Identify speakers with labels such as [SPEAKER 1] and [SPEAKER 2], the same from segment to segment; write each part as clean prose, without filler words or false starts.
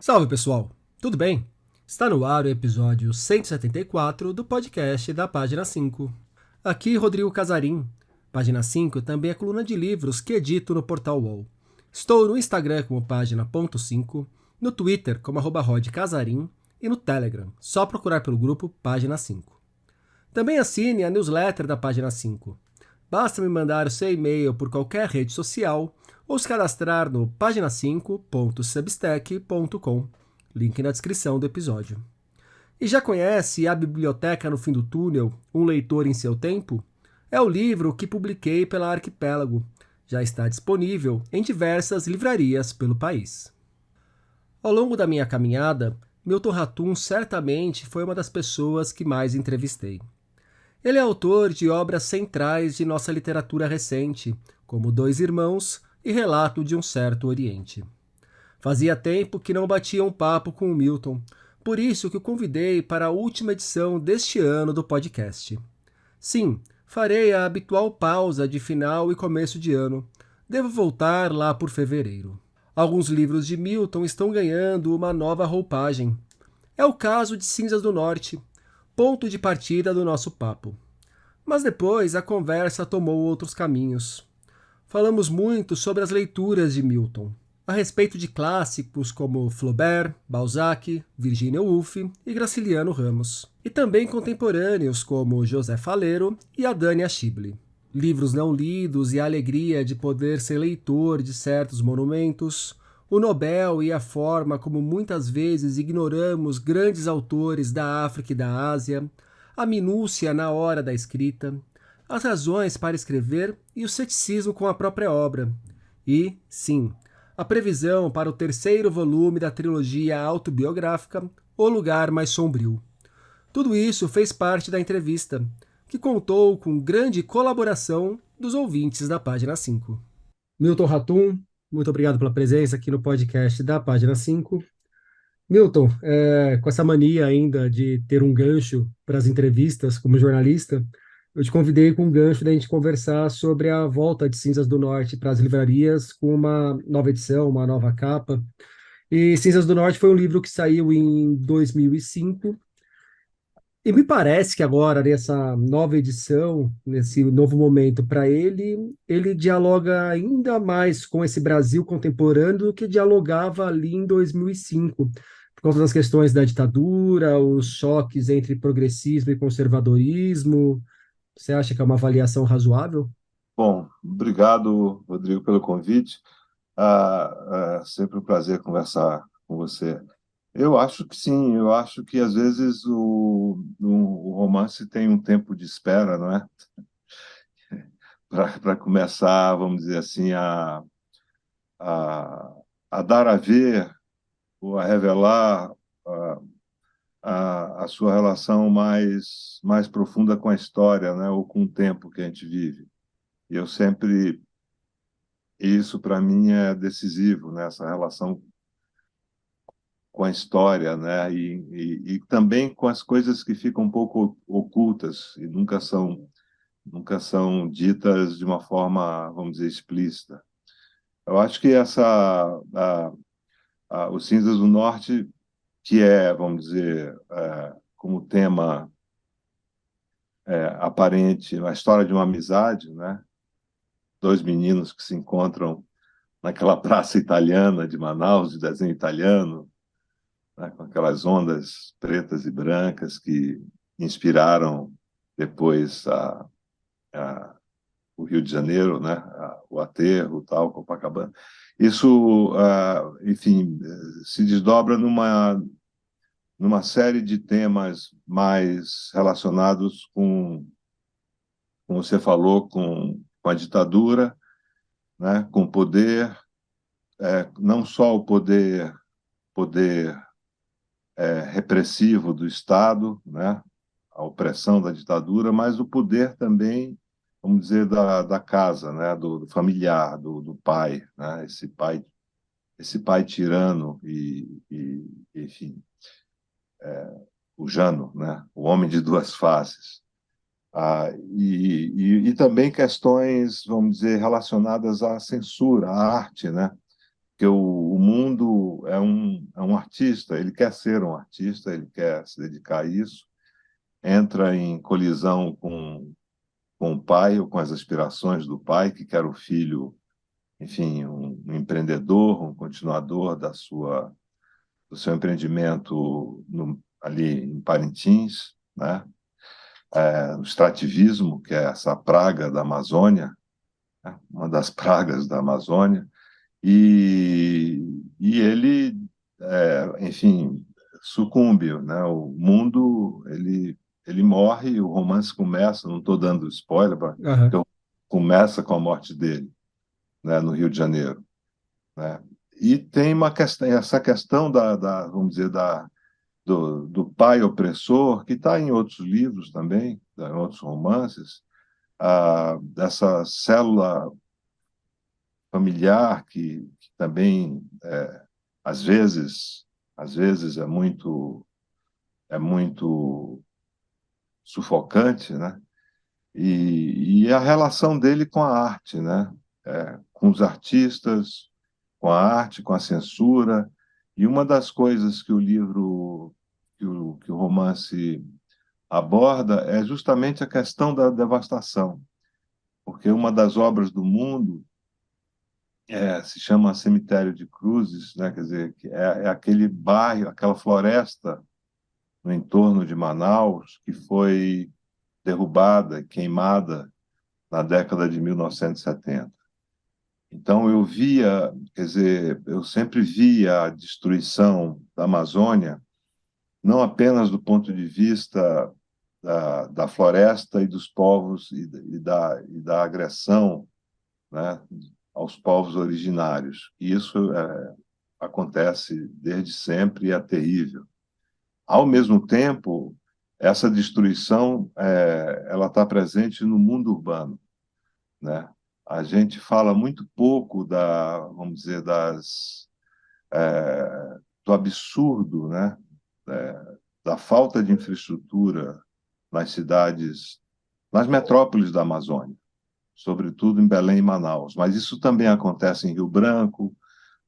[SPEAKER 1] Salve pessoal, tudo bem? Está no ar o episódio 174 do podcast da Página 5. Aqui Rodrigo Casarim. Página 5 também é coluna de livros que edito no Portal UOL. Estou no Instagram como página.5, no Twitter como @rodcasarim e no Telegram, só procurar pelo grupo Página 5. Também assine a newsletter da Página 5. Basta me mandar o seu e-mail por qualquer rede social ou se cadastrar no pagina5.substack.com, link na descrição do episódio. E já conhece A Biblioteca no Fim do Túnel, Um Leitor em Seu Tempo? É o livro que publiquei pela Arquipélago. Já está disponível em diversas livrarias pelo país. Ao longo da minha caminhada, Milton Ratum certamente foi uma das pessoas que mais entrevistei. Ele é autor de obras centrais de nossa literatura recente, como Dois Irmãos e Relato de um Certo Oriente. Fazia tempo que não batia um papo com o Milton, por isso que o convidei para a última edição deste ano do podcast. Sim, farei a habitual pausa de final e começo de ano. Devo voltar lá por fevereiro. Alguns livros de Milton estão ganhando uma nova roupagem. É o caso de Cinzas do Norte, ponto de partida do nosso papo. Mas depois a conversa tomou outros caminhos. Falamos muito sobre as leituras de Milton, a respeito de clássicos como Flaubert, Balzac, Virginia Woolf e Graciliano Ramos, e também contemporâneos como José Faleiro e Adânia Schibli. Livros não lidos e a alegria de poder ser leitor de certos monumentos, o Nobel e a forma como muitas vezes ignoramos grandes autores da África e da Ásia, a minúcia na hora da escrita, as razões para escrever e o ceticismo com a própria obra. E, sim, a previsão para o terceiro volume da trilogia autobiográfica O Lugar Mais Sombrio. Tudo isso fez parte da entrevista, que contou com grande colaboração dos ouvintes da Página 5. Milton Ratum, muito obrigado pela presença aqui no podcast da Página 5. Milton, com essa mania ainda de ter um gancho para as entrevistas como jornalista, eu te convidei com um gancho da gente conversar sobre a volta de Cinzas do Norte para as livrarias com uma nova edição, uma nova capa. E Cinzas do Norte foi um livro que saiu em 2005 e me parece que agora, nessa nova edição, nesse novo momento para ele, ele dialoga ainda mais com esse Brasil contemporâneo do que dialogava ali em 2005, por causa das questões da ditadura, os choques entre progressismo e conservadorismo. Você acha que é uma avaliação razoável?
[SPEAKER 2] Obrigado, Rodrigo, pelo convite. É sempre um prazer conversar com você. Eu acho que sim, eu acho que às vezes o romance tem um tempo de espera, não é? Para começar, vamos dizer assim, a, a dar a ver ou a revelar a, a sua relação mais profunda com a história, né? Ou com o tempo que a gente vive. E eu sempre isso, para mim, é decisivo, né? Essa relação com a história, né? E também com as coisas que ficam um pouco ocultas e nunca são ditas de uma forma, vamos dizer, explícita. Eu acho que o Cinzas do Norte, que é, vamos dizer, como tema aparente, a história de uma amizade, né? Dois meninos que se encontram naquela praça italiana de Manaus, de desenho italiano, né, com aquelas ondas pretas e brancas que inspiraram depois o Rio de Janeiro, né, o Aterro, tal, Copacabana. Isso, enfim, se desdobra numa série de temas mais relacionados com, como você falou, com a ditadura, né, com o poder, não só o poder repressivo do Estado, né? A opressão da ditadura, mas o poder também, vamos dizer, da casa, né? Do familiar, do pai, né? Esse pai tirano enfim, o Jano, né? O homem de duas faces. E também questões, vamos dizer, relacionadas à censura, à arte, né? porque o mundo é um artista, ele quer ser um artista, ele quer se dedicar a isso, entra em colisão com o pai ou com as aspirações do pai, que quer o filho, enfim, um empreendedor, um continuador do seu empreendimento ali em Parintins, né? O extrativismo, que é essa praga da Amazônia, né? Uma das pragas da Amazônia, e ele, enfim, sucumbe, né? O mundo, ele morre, o romance começa, não estou dando spoiler,
[SPEAKER 1] Aham.
[SPEAKER 2] porque começa com a morte dele, né, no Rio de Janeiro, né? E tem uma questão, essa questão vamos dizer, do pai opressor, que está em outros livros também, em outros romances, dessa célula familiar que também, às vezes é muito sufocante, né? E a relação dele com a arte, né? Com os artistas, com a arte, com a censura. E uma das coisas que o livro, que o romance aborda é justamente a questão da devastação, porque uma das obras do mundo se chama Cemitério de Cruzes, né? Quer dizer, que é aquele bairro, aquela floresta no entorno de Manaus que foi derrubada, queimada na década de 1970. Então eu via, quer dizer, eu sempre via a destruição da Amazônia, não apenas do ponto de vista da floresta e dos povos e da agressão, né, aos povos originários. E isso acontece desde sempre e é terrível. Ao mesmo tempo, essa destruição ela está presente no mundo urbano, né? A gente fala muito pouco vamos dizer, do absurdo, né? Da falta de infraestrutura nas cidades, nas metrópoles da Amazônia, sobretudo em Belém e Manaus. Mas isso também acontece em Rio Branco,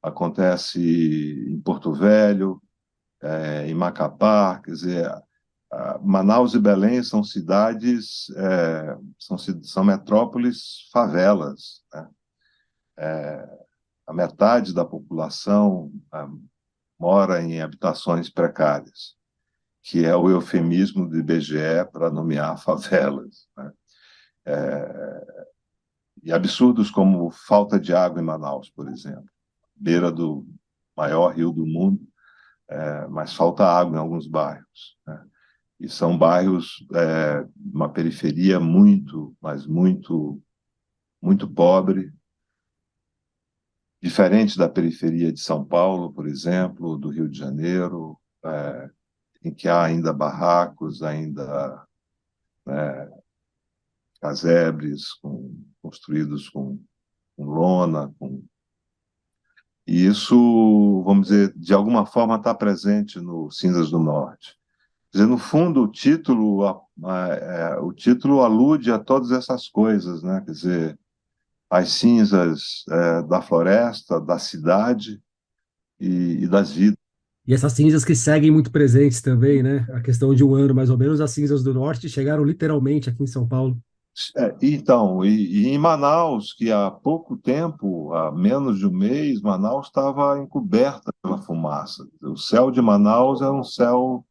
[SPEAKER 2] acontece em Porto Velho, em Macapá, quer dizer, Manaus e Belém são cidades, são metrópoles favelas, né? A metade da população mora em habitações precárias, que é o eufemismo do IBGE para nomear favelas, né? E absurdos como falta de água em Manaus, por exemplo, beira do maior rio do mundo, mas falta água em alguns bairros, né? E são bairros, uma periferia muito, mas muito pobre, diferente da periferia de São Paulo, por exemplo, do Rio de Janeiro, em que há ainda barracos, ainda casebres construídos com lona, e isso, vamos dizer, de alguma forma está presente no Cinzas do Norte. Quer dizer, no fundo, o título alude a todas essas coisas, né? Quer dizer, as cinzas da floresta, da cidade e das vidas.
[SPEAKER 1] E essas cinzas que seguem muito presentes também, né? A questão de um ano, mais ou menos, as cinzas do norte chegaram literalmente aqui em São Paulo.
[SPEAKER 2] Então, e em Manaus, que há pouco tempo, há menos de um mês, Manaus estava encoberta pela fumaça. O céu de Manaus é um céu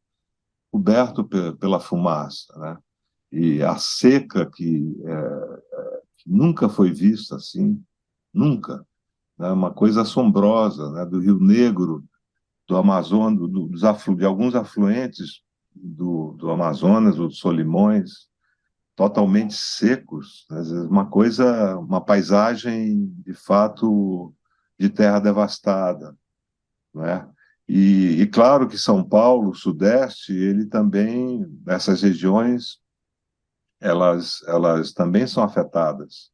[SPEAKER 2] coberto pela fumaça, né? E a seca que nunca foi vista assim, nunca, né? Uma coisa assombrosa, né? Do Rio Negro, do Amazonas, de alguns afluentes do Amazonas, ou dos Solimões, totalmente secos, né? Uma paisagem de fato de terra devastada, né? E claro que São Paulo, o Sudeste, ele também, essas regiões, elas também são afetadas,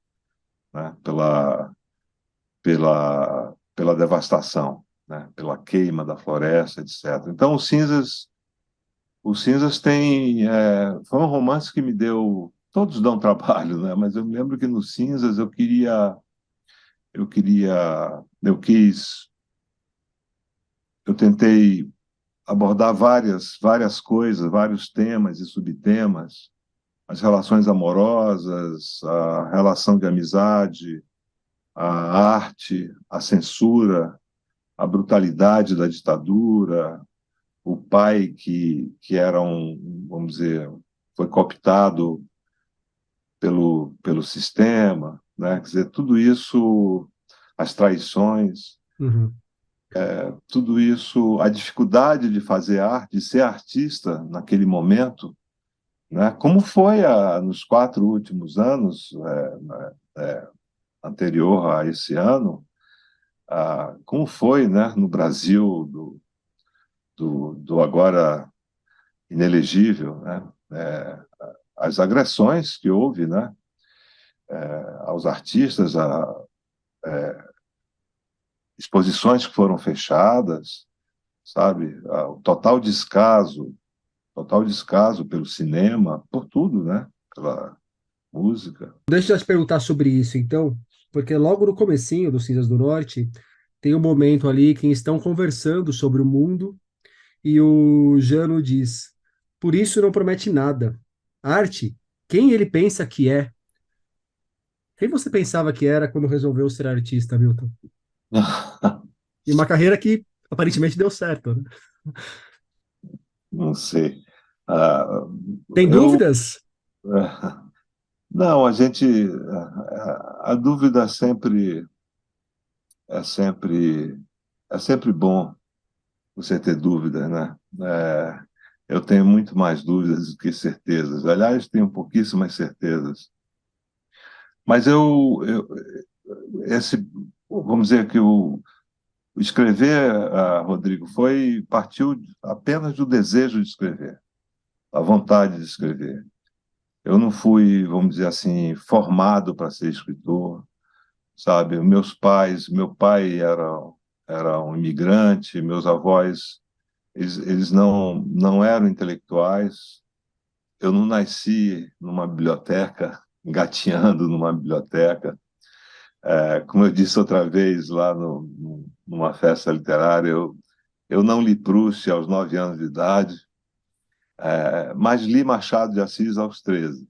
[SPEAKER 2] né? Pela devastação, né? Pela queima da floresta, etc. Então, os cinzas têm, foi um romance que me deu, todos dão trabalho, né? Mas eu me lembro que no Cinzas eu quis eu tentei abordar várias coisas, vários temas e subtemas, as relações amorosas, a relação de amizade, a arte, a censura, a brutalidade da ditadura, o pai que era vamos dizer, foi cooptado pelo sistema, né? Quer dizer, tudo isso, as traições,
[SPEAKER 1] Uhum.
[SPEAKER 2] tudo isso, a dificuldade de fazer arte, de ser artista naquele momento, né? Como foi nos 4 últimos anos, anterior a esse ano, como foi, né, no Brasil do agora inelegível, né? É, as agressões que houve, né, aos artistas, exposições que foram fechadas, sabe? O total descaso pelo cinema, por tudo, né? Pela música.
[SPEAKER 1] Deixa eu te perguntar sobre isso, então, porque logo no comecinho do Cinzas do Norte tem um momento ali que estão conversando sobre o mundo e o Jano diz: por isso não promete nada. Arte, quem ele pensa que é? Quem você pensava que era quando resolveu ser artista, Milton? E uma carreira que aparentemente deu certo, né?
[SPEAKER 2] Não sei. Ah,
[SPEAKER 1] Tem
[SPEAKER 2] eu
[SPEAKER 1] dúvidas?
[SPEAKER 2] não, a dúvida é sempre é sempre bom você ter dúvida, né? Eu tenho muito mais dúvidas do que certezas. Aliás, tenho pouquíssimas certezas. Mas vamos dizer que o escrever, Rodrigo, partiu apenas do desejo de escrever, a vontade de escrever. Eu não fui, vamos dizer assim, formado para ser escritor, sabe? Meu pai era um imigrante, meus avós, eles não eram intelectuais. Eu não nasci numa biblioteca, engatinhando numa biblioteca. Como eu disse outra vez lá numa festa literária, eu não li Proust aos 9 anos de idade, mas li Machado de Assis aos 13,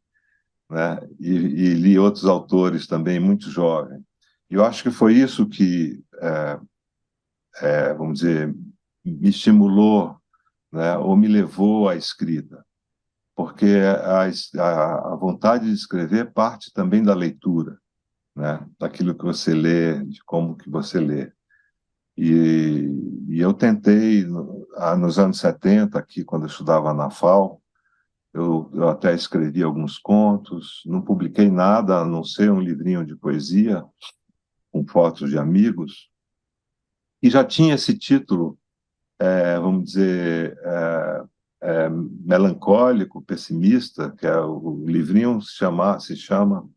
[SPEAKER 2] né? E li outros autores também muito jovem. E eu acho que foi isso que, vamos dizer, me estimulou, né? Ou me levou à escrita, porque a vontade de escrever parte também da leitura, né? Daquilo que você lê, de como que você lê. E eu tentei, nos anos 70, aqui, quando eu estudava na FAO, eu até escrevi alguns contos, não publiquei nada, a não ser um livrinho de poesia, com fotos de amigos, e já tinha esse título, vamos dizer, melancólico, pessimista, que é o livrinho se chama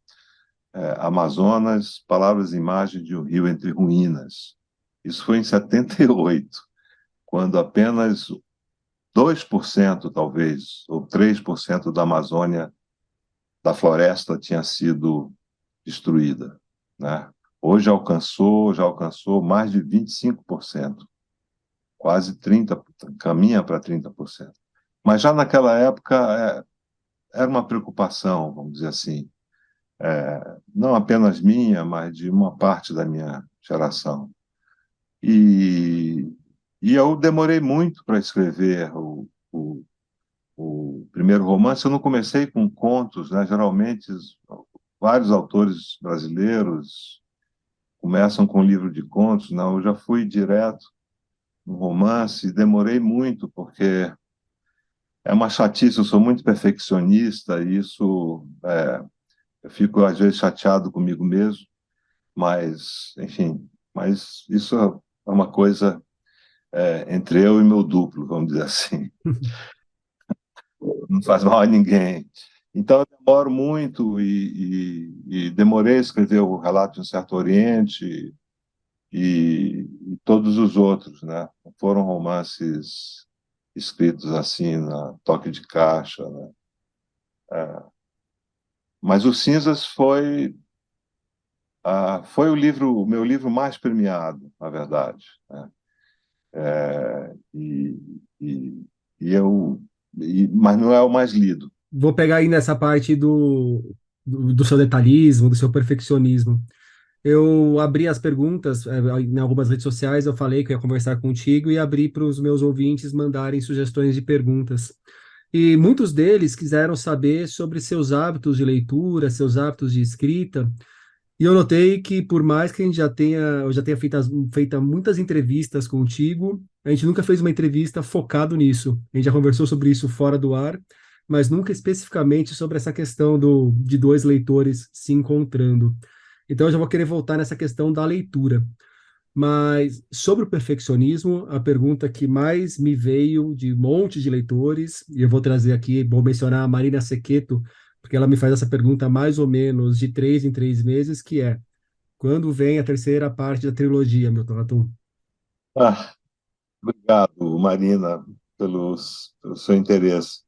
[SPEAKER 2] Amazonas, Palavras e Imagens de um Rio entre Ruínas. Isso foi em 78, quando apenas 2%, talvez, ou 3% da Amazônia, da floresta, tinha sido destruída, né? Hoje já alcançou mais de 25%, quase 30%, caminha para 30%. Mas já naquela época era uma preocupação, vamos dizer assim, não apenas minha, mas de uma parte da minha geração. E, e eu demorei muito para escrever o primeiro romance. Eu não comecei com contos, né? Geralmente, vários autores brasileiros começam com um livro de contos. Não, eu já fui direto no romance e demorei muito, porque é uma chatice, eu sou muito perfeccionista e isso, eu fico às vezes chateado comigo mesmo, mas, enfim, mas isso é uma coisa entre eu e meu duplo, vamos dizer assim. Não faz mal a ninguém. Então, eu demoro muito e demorei a escrever o Relato de um Certo Oriente e todos os outros, né? Foram romances escritos assim, na toque de caixa, né? Mas o Cinzas foi o meu livro mais premiado, na verdade, né? E, e, mas não é o mais lido.
[SPEAKER 1] Vou pegar aí nessa parte do seu detalhismo, do seu perfeccionismo. Eu abri as perguntas, em algumas redes sociais, eu falei que eu ia conversar contigo e abri para os meus ouvintes mandarem sugestões de perguntas. E muitos deles quiseram saber sobre seus hábitos de leitura, seus hábitos de escrita. E eu notei que, por mais que a gente eu já tenha feito muitas entrevistas contigo, a gente nunca fez uma entrevista focado nisso. A gente já conversou sobre isso fora do ar, mas nunca especificamente sobre essa questão de dois leitores se encontrando. Então, eu já vou querer voltar nessa questão da leitura. Mas sobre o perfeccionismo, a pergunta que mais me veio de um monte de leitores, e eu vou trazer aqui, vou mencionar a Marina Sequeto, porque ela me faz essa pergunta mais ou menos de 3 em 3 meses, que é: quando vem a terceira parte da trilogia, Milton Ratum?
[SPEAKER 2] Ah, obrigado, Marina, pelo seu interesse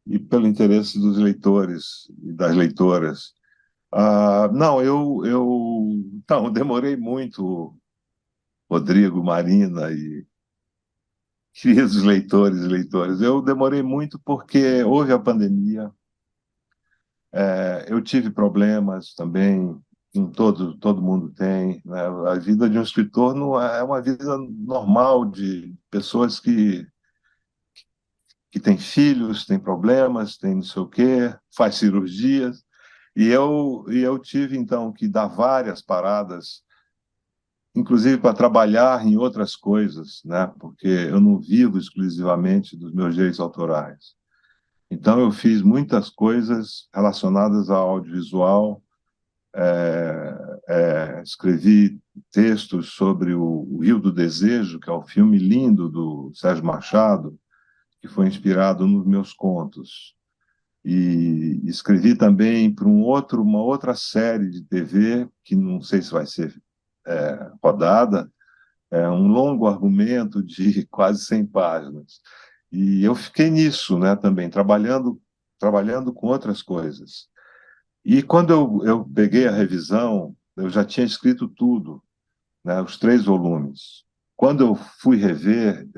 [SPEAKER 2] e pelo interesse dos leitores e das leitoras. Não, eu demorei muito, Rodrigo, Marina e queridos leitores e leitoras. Eu demorei muito porque houve a pandemia, eu tive problemas também, todo mundo tem, né? A vida de um escritor não é uma vida normal de pessoas que têm filhos, têm problemas, têm não sei o quê, faz cirurgias. E eu tive, então, que dar várias paradas, inclusive para trabalhar em outras coisas, né? Porque eu não vivo exclusivamente dos meus direitos autorais. Então, eu fiz muitas coisas relacionadas ao audiovisual, escrevi textos sobre o Rio do Desejo, que é um filme lindo do Sérgio Machado, que foi inspirado nos meus contos. E escrevi também para uma outra série de TV, que não sei se vai ser rodada, um longo argumento de quase 100 páginas. E eu fiquei nisso, né, também, trabalhando com outras coisas. E quando eu peguei a revisão, eu já tinha escrito tudo, né, os 3 volumes. Quando eu fui rever,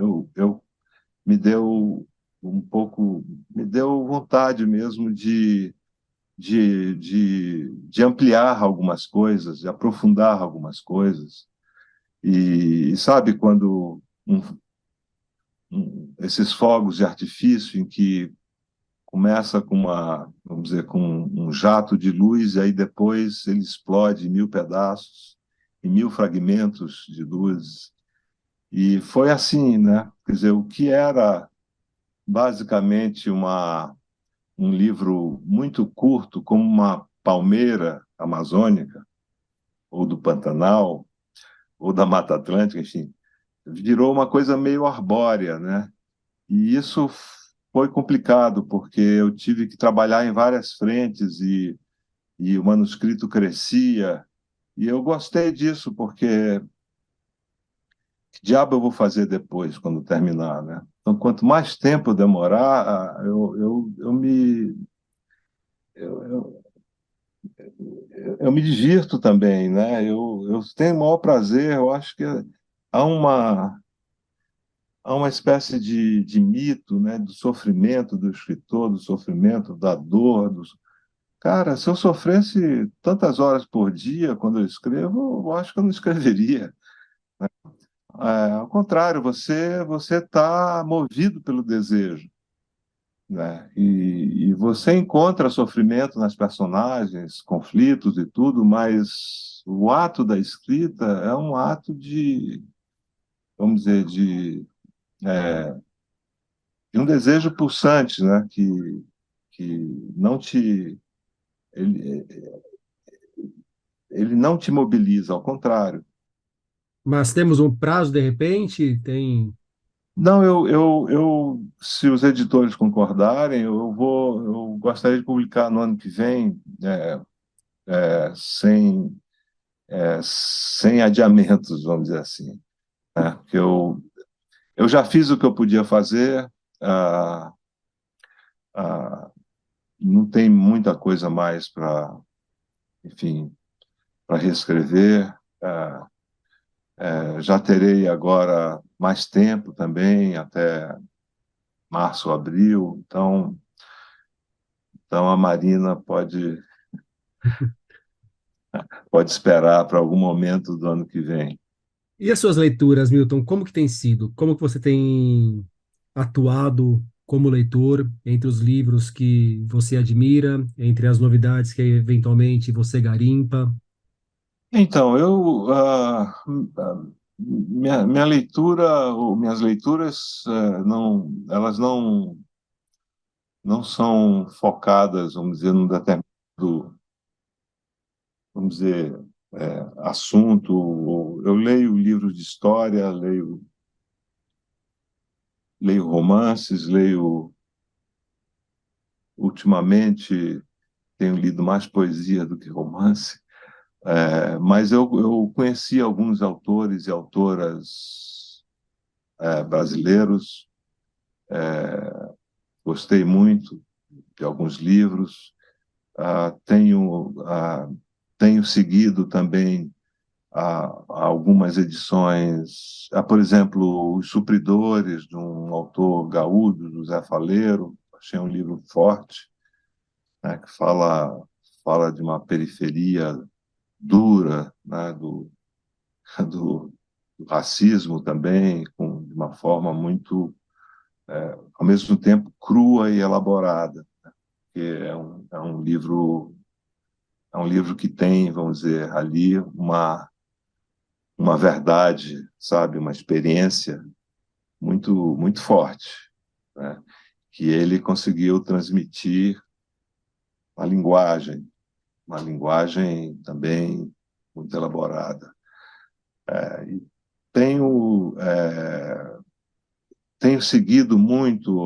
[SPEAKER 2] me deu me deu vontade mesmo de ampliar algumas coisas, de aprofundar algumas coisas. E sabe quando esses fogos de artifício em que começa com vamos dizer, com um jato de luz e aí depois ele explode em 1000 pedaços, em 1000 fragmentos de luz. E foi assim, né? Quer dizer, o que era basicamente um livro muito curto, como uma palmeira amazônica, ou do Pantanal, ou da Mata Atlântica, enfim, virou uma coisa meio arbórea, né? E isso foi complicado, porque eu tive que trabalhar em várias frentes e o manuscrito crescia. E eu gostei disso, porque que diabo eu vou fazer depois, quando terminar, né? Então, quanto mais tempo demorar, eu, eu me divirto também, né? Eu tenho o maior prazer, eu acho que há uma, há uma espécie de mito, né? Do sofrimento do escritor, do sofrimento, da dor. Cara, se eu sofresse tantas horas por dia quando eu escrevo, eu acho que eu não escreveria. Ao contrário, você está movido pelo desejo, né? E você encontra sofrimento nas personagens, conflitos e tudo, mas o ato da escrita é um ato vamos dizer, de um desejo pulsante, né? Que não te, ele, ele não te mobiliza, ao contrário.
[SPEAKER 1] Mas temos um prazo, de repente? Tem.
[SPEAKER 2] Não, se os editores concordarem, eu gostaria de publicar no ano que vem, sem, sem adiamentos, vamos dizer assim, né? Porque eu já fiz o que eu podia fazer, ah, ah, não tem muita coisa mais para, enfim, para reescrever. Ah, Já terei agora mais tempo também, até março, abril, então a Marina pode esperar para algum momento do ano que vem.
[SPEAKER 1] E as suas leituras, Milton, como que tem sido? Como que você tem atuado como leitor entre os livros que você admira, entre as novidades que eventualmente você garimpa?
[SPEAKER 2] Então, minha leitura, ou minhas leituras, elas não são focadas, vamos dizer, num determinado, vamos dizer, assunto. Eu leio livros de história, leio romances, ultimamente, tenho lido mais poesia do que romance. Mas eu conheci alguns autores e autoras brasileiros, gostei muito de alguns livros. Ah, tenho seguido também algumas edições, por exemplo, Os Supridores, de um autor gaúcho, José Faleiro. Achei um livro forte, né, que fala de uma periferia dura, né, do, do racismo também, de uma forma muito, ao mesmo tempo, crua e elaborada, que é um livro que tem, vamos dizer, ali uma verdade, sabe, uma experiência muito forte, né, que ele conseguiu transmitir uma uma linguagem também muito elaborada. E tenho, tenho seguido muito,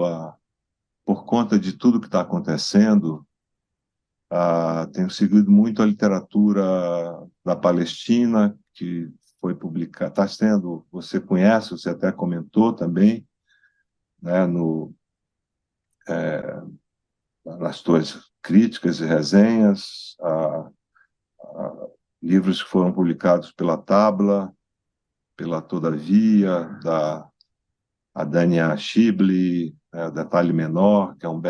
[SPEAKER 2] por conta de tudo que está acontecendo, tenho seguido muito a literatura da Palestina, que foi publicada, está sendo, você conhece, você até comentou também, né, nas suas críticas e resenhas, livros que foram publicados pela Tabla, pela Todavia, a Dania Schibli, Detalhe Menor, que é uma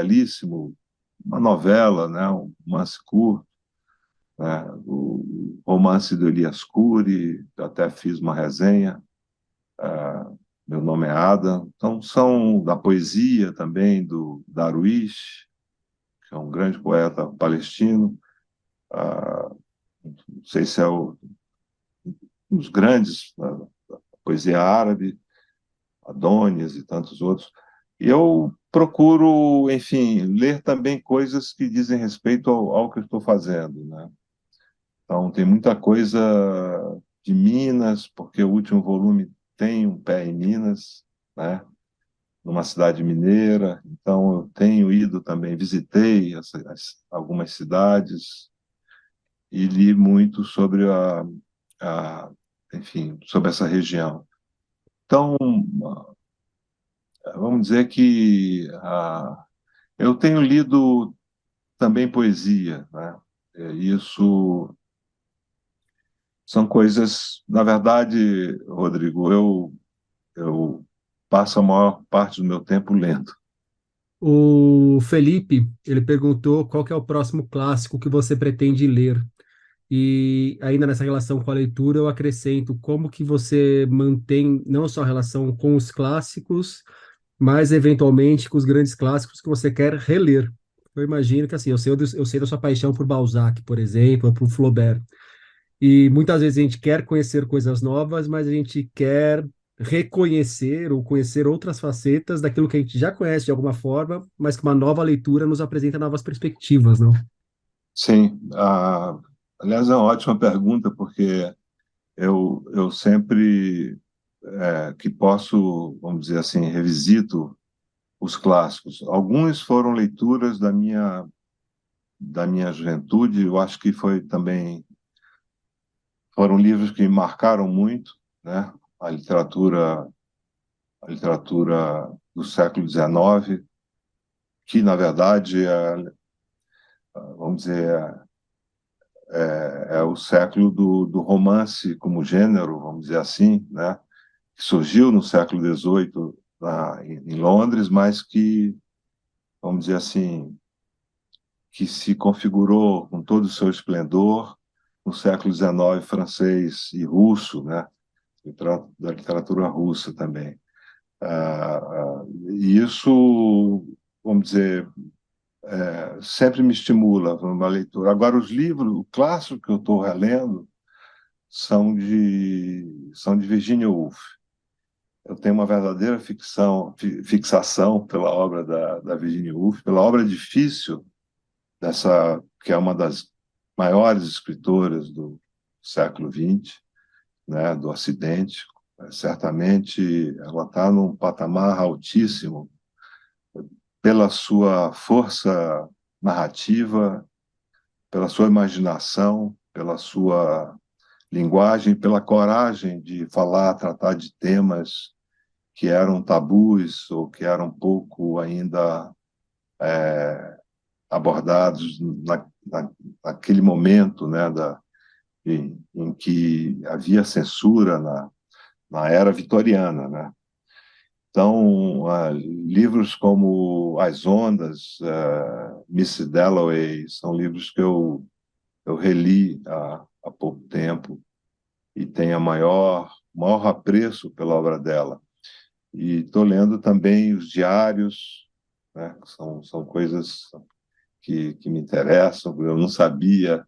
[SPEAKER 2] novela, né, um romance curto, né, o romance do Elias Khoury, eu até fiz uma resenha, Meu Nome é Adam. Então, são da poesia também, do Darwish, que é um grande poeta palestino, não sei se é um dos grandes da poesia árabe, Adônias e tantos outros. E eu procuro, enfim, ler também coisas que dizem respeito ao que eu estou fazendo, né? Então, tem muita coisa de Minas, porque o último volume tem um pé em Minas, né? Numa cidade mineira. Então, eu tenho ido também, visitei algumas cidades e li muito sobre a, enfim, sobre essa região. Então, vamos dizer que eu tenho lido também poesia, né? Isso são coisas, na verdade, Rodrigo, eu passo a maior parte do meu tempo lendo.
[SPEAKER 1] O Felipe, ele perguntou qual que é o próximo clássico que você pretende ler. E ainda nessa relação com a leitura, eu acrescento como que você mantém não só a relação com os clássicos, mas eventualmente com os grandes clássicos que você quer reler. Eu imagino que assim, eu sei da sua paixão por Balzac, por exemplo, por Flaubert. E muitas vezes a gente quer conhecer coisas novas, mas a gente quer reconhecer ou conhecer outras facetas daquilo que a gente já conhece de alguma forma, mas que uma nova leitura nos apresenta novas perspectivas, não?
[SPEAKER 2] Sim, aliás, é uma ótima pergunta, porque eu sempre que posso, vamos dizer assim, revisito os clássicos. Alguns foram leituras da minha juventude, eu acho que foram livros que me marcaram muito, né? A literatura do século XIX, que, na verdade, vamos dizer, é o século do romance como gênero, vamos dizer assim, né? Que surgiu no século XVIII em Londres, mas que, vamos dizer assim, que se configurou com todo o seu esplendor no século XIX francês e russo, né? Da literatura russa também. E isso, vamos dizer, sempre me estimula uma leitura. Agora, os livros, o clássico que eu estou relendo são de Virginia Woolf. Eu tenho uma verdadeira fixação pela obra da Virginia Woolf, pela obra difícil dessa, que é uma das maiores escritoras do século XX, né, do Ocidente. Certamente ela está num patamar altíssimo pela sua força narrativa, pela sua imaginação, pela sua linguagem, pela coragem de falar, tratar de temas que eram tabus ou que eram pouco ainda abordados naquele momento, né, em que havia censura na era vitoriana, né? Então, livros como As Ondas, Miss Dalloway, são livros que eu reli há pouco tempo e tenho maior apreço pela obra dela. E estou lendo também os diários, né, que são coisas que me interessam. Eu não sabia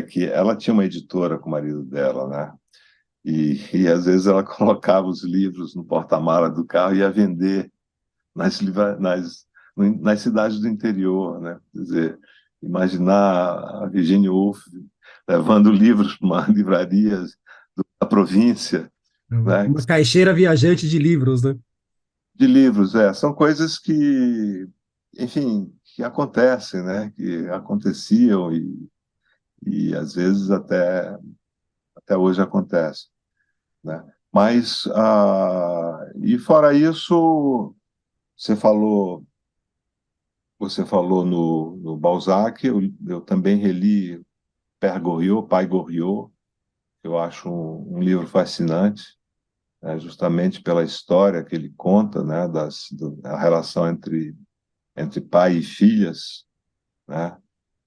[SPEAKER 2] que ela tinha uma editora com o marido dela, né? E às vezes ela colocava os livros no porta-mala do carro e ia vender nas cidades do interior, né? Quer dizer, imaginar a Virginia Woolf levando livros para uma livraria da província, né?
[SPEAKER 1] Uma caixeira viajante de livros, né?
[SPEAKER 2] De livros, são coisas que, enfim, que acontecem, né? Que aconteciam e às vezes até hoje acontecem, né? Mas, e fora isso, você falou, você falou no Balzac, eu também reli Père Goriot, Pai Goriot, que eu acho um livro fascinante, né, justamente pela história que ele conta, né, da relação entre pai e filhas, né,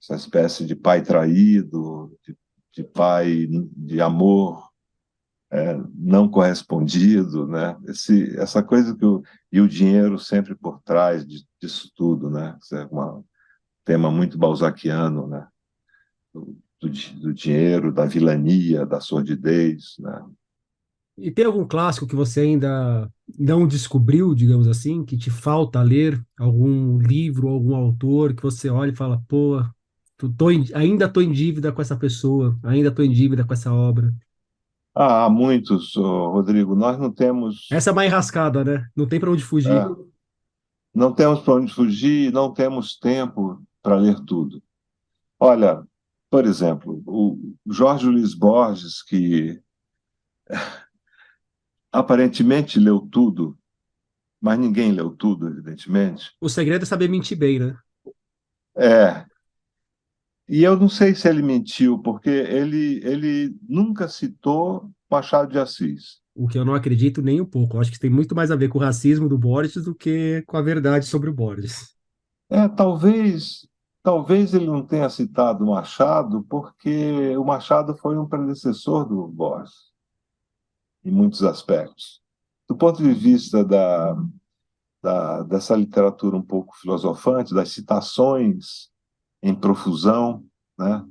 [SPEAKER 2] essa espécie de pai traído, de pai de amor não correspondido, né? Essa coisa e o dinheiro sempre por trás disso tudo, né? Isso é um tema muito balzaquiano, né? Do dinheiro, da vilania, da sordidez, né?
[SPEAKER 1] E tem algum clássico que você ainda não descobriu, digamos assim, que te falta ler? Algum livro, algum autor que você olha e fala, pô, ainda tô em dívida com essa pessoa, ainda tô em dívida com essa obra.
[SPEAKER 2] Há muitos, Rodrigo. Nós não temos,
[SPEAKER 1] Essa é mais enrascada, né? Não tem para onde fugir.
[SPEAKER 2] é, não temos para onde fugir, não temos tempo para ler tudo. Olha, por exemplo, o Jorge Luiz Borges, que aparentemente leu tudo, mas ninguém leu tudo, evidentemente.
[SPEAKER 1] O segredo é saber mentir bem, né?
[SPEAKER 2] É, e eu não sei se ele mentiu, porque ele nunca citou Machado de Assis.
[SPEAKER 1] O que eu não acredito nem um pouco. Eu acho que tem muito mais a ver com o racismo do Borges do que com a verdade sobre o Borges.
[SPEAKER 2] Talvez ele não tenha citado Machado, porque o Machado foi um predecessor do Borges, em muitos aspectos. Do ponto de vista dessa literatura um pouco filosofante, das citações em profusão, né?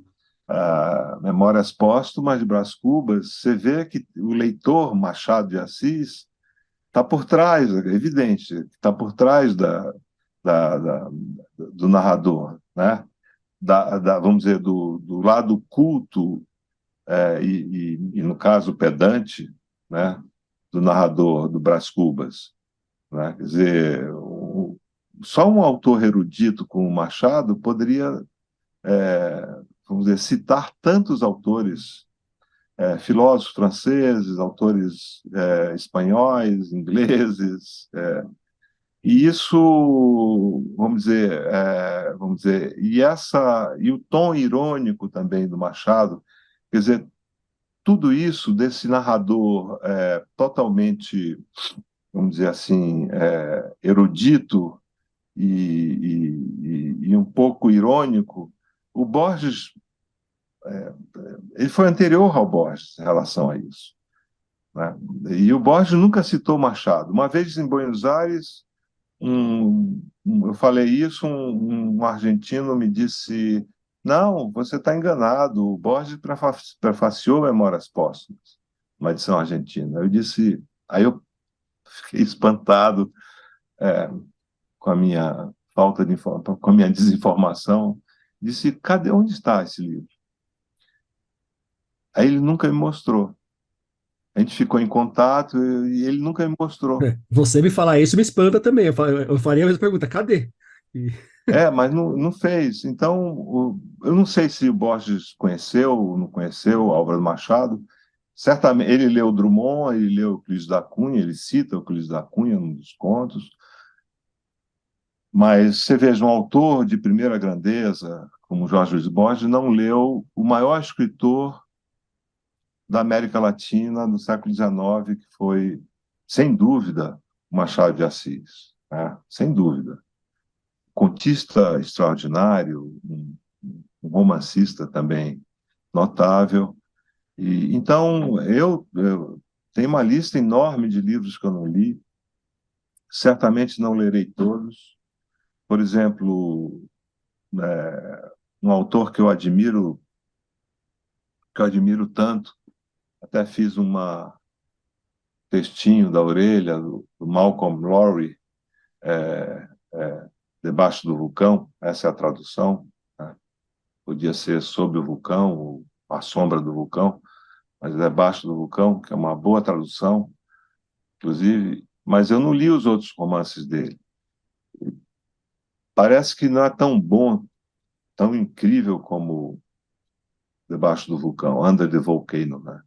[SPEAKER 2] Memórias Póstumas de Brás Cubas, você vê que o leitor Machado de Assis está por trás, é evidente, está por trás do narrador, né? Vamos dizer, do lado culto e, no caso, pedante, né? Do narrador, do Brás Cubas. Né? Quer dizer, só um autor erudito como Machado poderia, vamos dizer, citar tantos autores, filósofos franceses, autores espanhóis, ingleses, E isso, vamos dizer, e o tom irônico também do Machado, quer dizer, tudo isso desse narrador totalmente, vamos dizer assim, erudito e um pouco irônico. O Borges, ele foi anterior ao Borges em relação a isso, né? E o Borges nunca citou Machado. Uma vez em Buenos Aires, eu falei isso, um argentino me disse: não, você está enganado, o Borges prefaciou Memórias Póstumas, uma edição argentina. Eu disse, aí eu fiquei espantado é, com a minha falta de com a minha desinformação. Disse: cadê, onde está esse livro? Aí ele nunca me mostrou. A gente ficou em contato e ele nunca me mostrou.
[SPEAKER 1] Você me falar isso me espanta também. Eu faria a mesma pergunta, cadê? E-
[SPEAKER 2] Mas não fez. Então, eu não sei se o Borges conheceu ou não conheceu a obra do Machado. Certamente, ele leu Drummond, ele leu Euclides da Cunha, ele cita Euclides da Cunha num dos contos. Mas você veja, um autor de primeira grandeza, como Jorge Luiz Borges, não leu o maior escritor da América Latina do século XIX, que foi, sem dúvida, Machado de Assis, né? Sem dúvida. Contista extraordinário, um romancista também notável. E, então, eu tenho uma lista enorme de livros que eu não li, certamente não lerei todos. Por exemplo, um autor que eu admiro tanto, até fiz textinho da orelha do Malcolm Lowry, é, Debaixo do Vulcão, essa é a tradução, né? Podia ser Sob o Vulcão, ou A Sombra do Vulcão, mas Debaixo do Vulcão, que é uma boa tradução, inclusive, mas eu não li os outros romances dele. Parece que não é tão bom, tão incrível como Debaixo do Vulcão, Under the Volcano, né?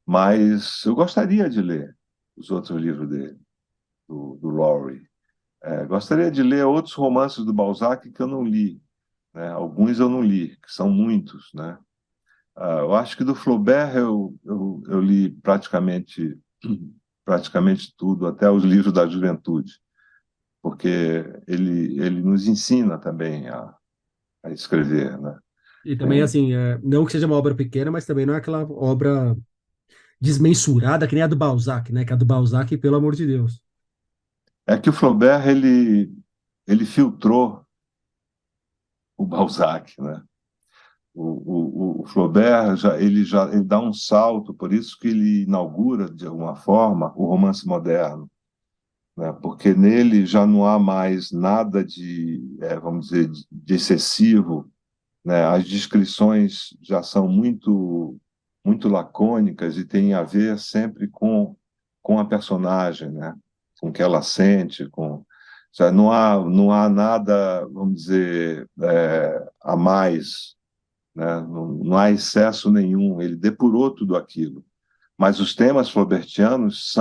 [SPEAKER 2] Mas eu gostaria de ler os outros livros dele, do Lowry. Gostaria de ler outros romances do Balzac que eu não li, né? Alguns eu não li, que são muitos, né? Eu acho que do Flaubert eu li praticamente tudo, até os livros da juventude, porque ele nos ensina também a escrever, né?
[SPEAKER 1] E também,
[SPEAKER 2] Tem,
[SPEAKER 1] assim, não que seja uma obra pequena, mas também não é aquela obra desmensurada que nem a do Balzac, né? Que a do Balzac, pelo amor de Deus.
[SPEAKER 2] é que o Flaubert ele filtrou o Balzac, né? O Flaubert ele dá um salto, por isso que ele inaugura de alguma forma o romance moderno, né? Porque nele já não há mais nada vamos dizer, de excessivo, né? As descrições já são muito lacônicas e têm a ver sempre com a personagem, né? Com o que ela sente, com já não há nada, vamos dizer, a mais, né? Não há excesso nenhum. Ele depurou tudo aquilo. Mas os temas flaubertianos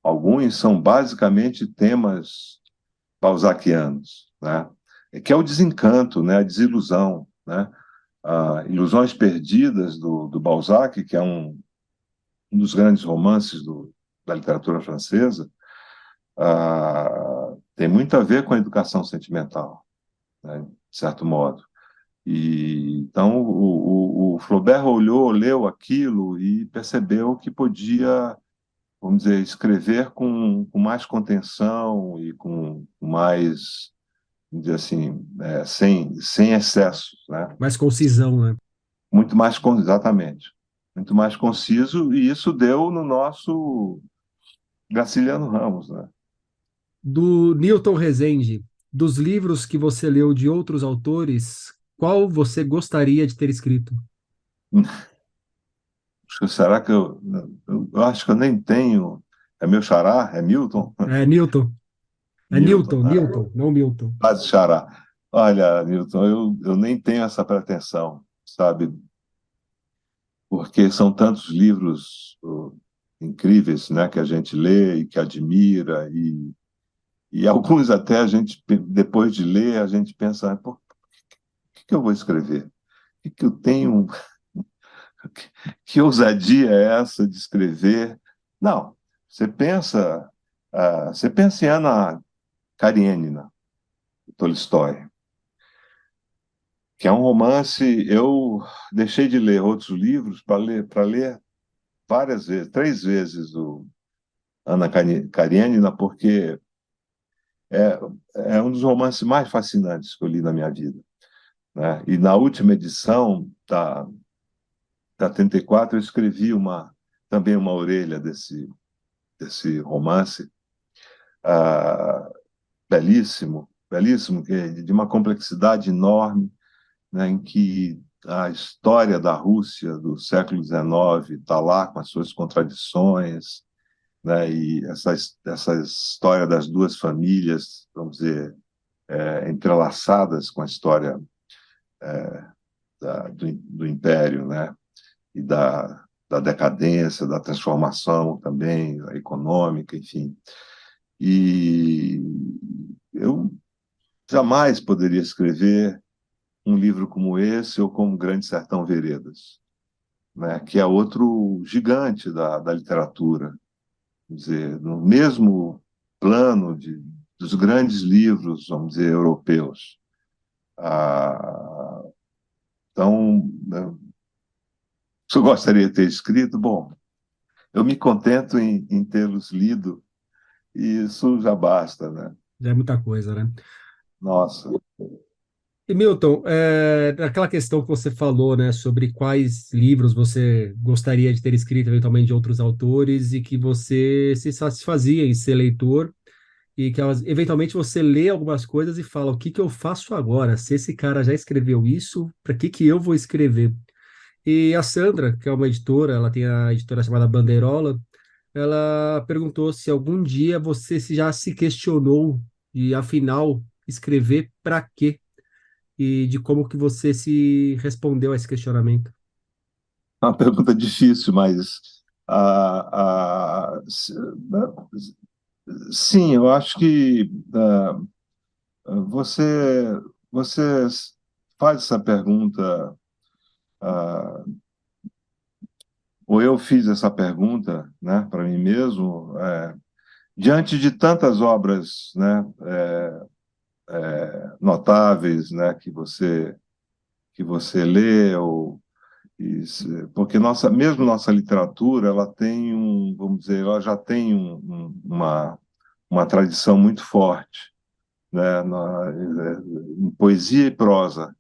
[SPEAKER 2] alguns são basicamente temas balzaquianos, né? Que é o desencanto, né? A desilusão, né? Ilusões Perdidas do Balzac, que é um dos grandes romances da literatura francesa, tem muito a ver com a educação sentimental, né? De certo modo. E então o Flaubert olhou, leu aquilo e percebeu que podia, vamos dizer, escrever com mais contenção e com mais, vamos dizer assim, sem excessos, né?
[SPEAKER 1] Mais concisão, né?
[SPEAKER 2] Muito mais, exatamente, muito mais conciso, e isso deu no nosso Graciliano Ramos, né?
[SPEAKER 1] Do Newton Rezende, dos livros que você leu de outros autores, qual você gostaria de ter escrito?
[SPEAKER 2] Será que eu acho que eu nem tenho. É meu xará? É Milton?
[SPEAKER 1] É Newton. É
[SPEAKER 2] Newton.
[SPEAKER 1] Newton, Newton, não Milton.
[SPEAKER 2] Quase xará. Olha, Newton, eu nem tenho essa pretensão, sabe? Porque são tantos livros incríveis, né, que a gente lê e que admira, E alguns até a gente, depois de ler, a gente pensa, pô, o que eu vou escrever? O que eu tenho? Que ousadia é essa de escrever? Não, você pensa, você pensa em Ana Karenina, Tolstói, que é um romance. Eu deixei de ler outros livros para ler várias vezes, 3 vezes o Ana Karenina, porque é, é um dos romances mais fascinantes que eu li na minha vida, né? E na última edição da 34 eu escrevi também uma orelha desse romance, ah, belíssimo, belíssimo, que é de uma complexidade enorme, né, em que a história da Rússia do século XIX está lá com as suas contradições, né, e essa história das duas famílias, vamos dizer, entrelaçadas com a história do Império, né, e da decadência, da transformação também, econômica, enfim. E eu jamais poderia escrever um livro como esse ou como Grande Sertão Veredas, né, que é outro gigante da literatura. Quer dizer, no mesmo plano dos grandes livros, vamos dizer, europeus. Ah, então, né, se eu gostaria de ter escrito, bom, eu me contento em tê-los lido e isso já basta, né?
[SPEAKER 1] Já é muita coisa, né?
[SPEAKER 2] Nossa.
[SPEAKER 1] E Milton, aquela questão que você falou, né, sobre quais livros você gostaria de ter escrito eventualmente de outros autores e que você se satisfazia em ser leitor e que eventualmente você lê algumas coisas e fala, o que que eu faço agora? Se esse cara já escreveu isso, para que eu vou escrever? E a Sandra, que é uma editora, ela tem a editora chamada Bandeirola, ela perguntou se algum dia você já se questionou de, afinal, escrever para quê? E de como que você se respondeu a esse questionamento.
[SPEAKER 2] É uma pergunta difícil, mas ah, ah, s- sim, eu acho que você você faz essa pergunta, ah, ou eu fiz essa pergunta, né, para mim mesmo, diante de tantas obras, né, notáveis, né, que você lê, porque mesmo nossa literatura, ela tem vamos dizer, ela já tem uma tradição muito forte, né, em poesia e prosa,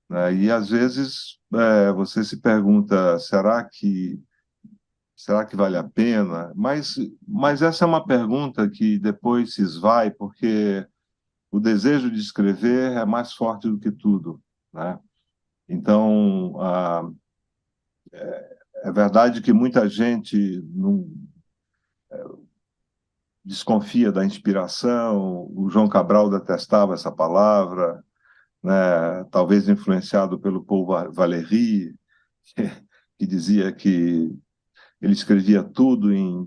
[SPEAKER 2] né, e às vezes você se pergunta, será que vale a pena? Mas essa é uma pergunta que depois se esvai, porque o desejo de escrever é mais forte do que tudo, né? Então, é verdade que muita gente não desconfia da inspiração. O João Cabral detestava essa palavra, né? Talvez influenciado pelo Paul Valéry, que, que dizia que ele escrevia tudo em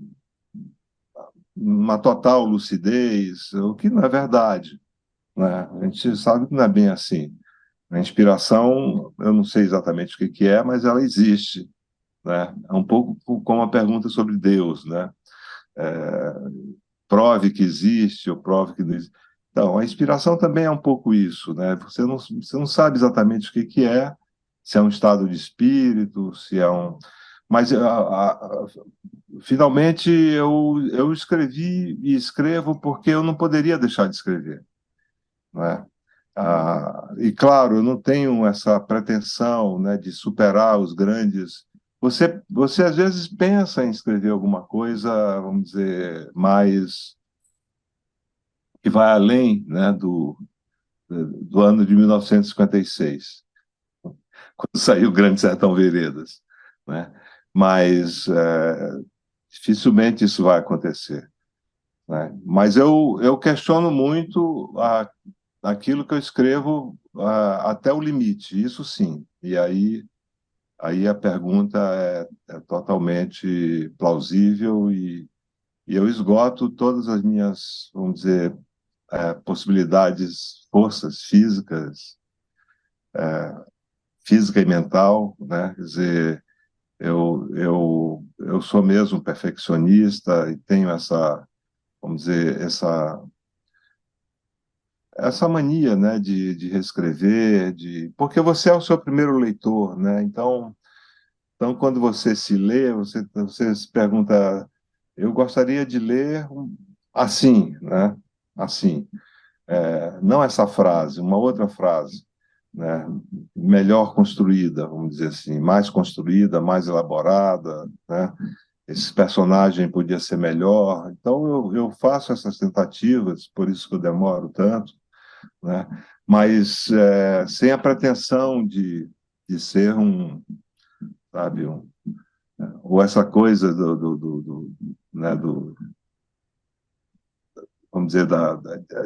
[SPEAKER 2] uma total lucidez, o que não é verdade, né? A gente sabe que não é bem assim. A inspiração, eu não sei exatamente o que é, mas ela existe, né? É um pouco como a pergunta sobre Deus, né? É, prove que existe ou prove que não existe. Então, a inspiração também é um pouco isso, né? Você não sabe exatamente o que é, se é um estado de espírito, se é um. Mas, finalmente, eu escrevi e escrevo porque eu não poderia deixar de escrever, né? E claro, eu não tenho essa pretensão, né, de superar os grandes. Você às vezes pensa em escrever alguma coisa, vamos dizer, mais que vai além, né, do ano de 1956, quando saiu o Grande Sertão Veredas, né? Mas dificilmente isso vai acontecer, né? Mas eu questiono muito aquilo que eu escrevo até o limite, isso sim. E aí a pergunta é totalmente plausível e eu esgoto todas as minhas, vamos dizer, possibilidades, forças físicas, física e mental, né? Quer dizer, eu sou mesmo perfeccionista e tenho essa, vamos dizer, essa mania, né, de reescrever, porque você é o seu primeiro leitor, né? Então quando você se lê, você se pergunta, eu gostaria de ler assim, né? Assim. Não essa frase, uma outra frase, né? Melhor construída, vamos dizer assim, mais construída, mais elaborada, né? Esse personagem podia ser melhor. Então eu faço essas tentativas, por isso que eu demoro tanto, né? Mas sem a pretensão de ser sabe, ou essa coisa né, vamos dizer,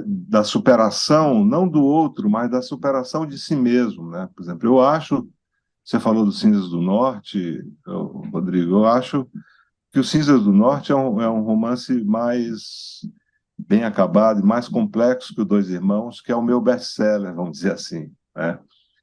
[SPEAKER 2] da superação, não do outro, mas da superação de si mesmo, né? Por exemplo, eu acho, você falou do Cinzas do Norte, Rodrigo, eu acho que o Cinzas do Norte é um romance mais bem acabado e mais complexo que o Dois Irmãos, que é o meu best-seller, vamos dizer assim, né?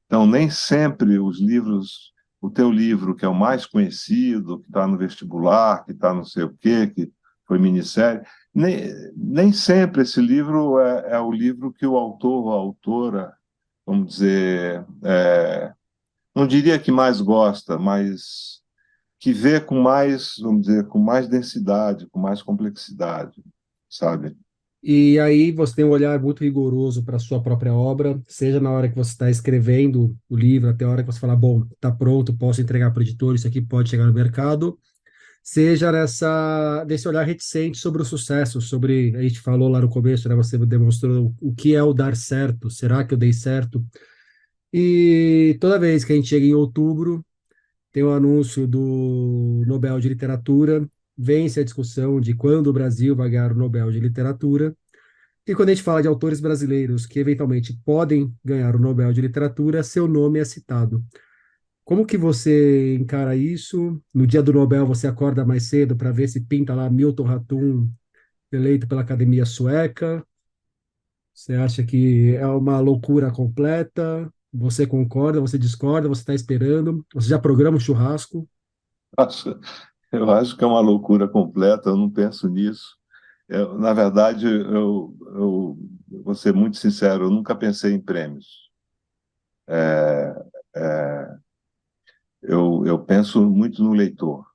[SPEAKER 2] Então, nem sempre os livros, o teu livro, que é o mais conhecido, que está no vestibular, que está não sei o quê, que foi minissérie, nem sempre esse livro é o livro que o autor ou a autora, vamos dizer, não diria que mais gosta, mas que vê com mais, vamos dizer, com mais densidade, com mais complexidade, sabe?
[SPEAKER 1] E aí você tem um olhar muito rigoroso para a sua própria obra, seja na hora que você está escrevendo o livro, até a hora que você fala, bom, está pronto, posso entregar para o editor, isso aqui pode chegar no mercado, seja desse olhar reticente sobre o sucesso, sobre, a gente falou lá no começo, né, você demonstrou o que é o dar certo, será que eu dei certo? E toda vez que a gente chega em outubro, tem o anúncio do Nobel de Literatura, vence a discussão de quando o Brasil vai ganhar o Nobel de Literatura, e quando a gente fala de autores brasileiros que eventualmente podem ganhar o Nobel de Literatura, seu nome é citado. Como que você encara isso? No dia do Nobel você acorda mais cedo para ver se pinta lá Milton Ratum eleito pela Academia Sueca? Você acha que é uma loucura completa? Você concorda? Você discorda? Você está esperando? Você já programa o churrasco?
[SPEAKER 2] Acho- Eu acho que é uma loucura completa, eu não penso nisso. Na verdade, eu vou ser muito sincero, eu nunca pensei em prêmios. É, é, eu penso muito no leitor.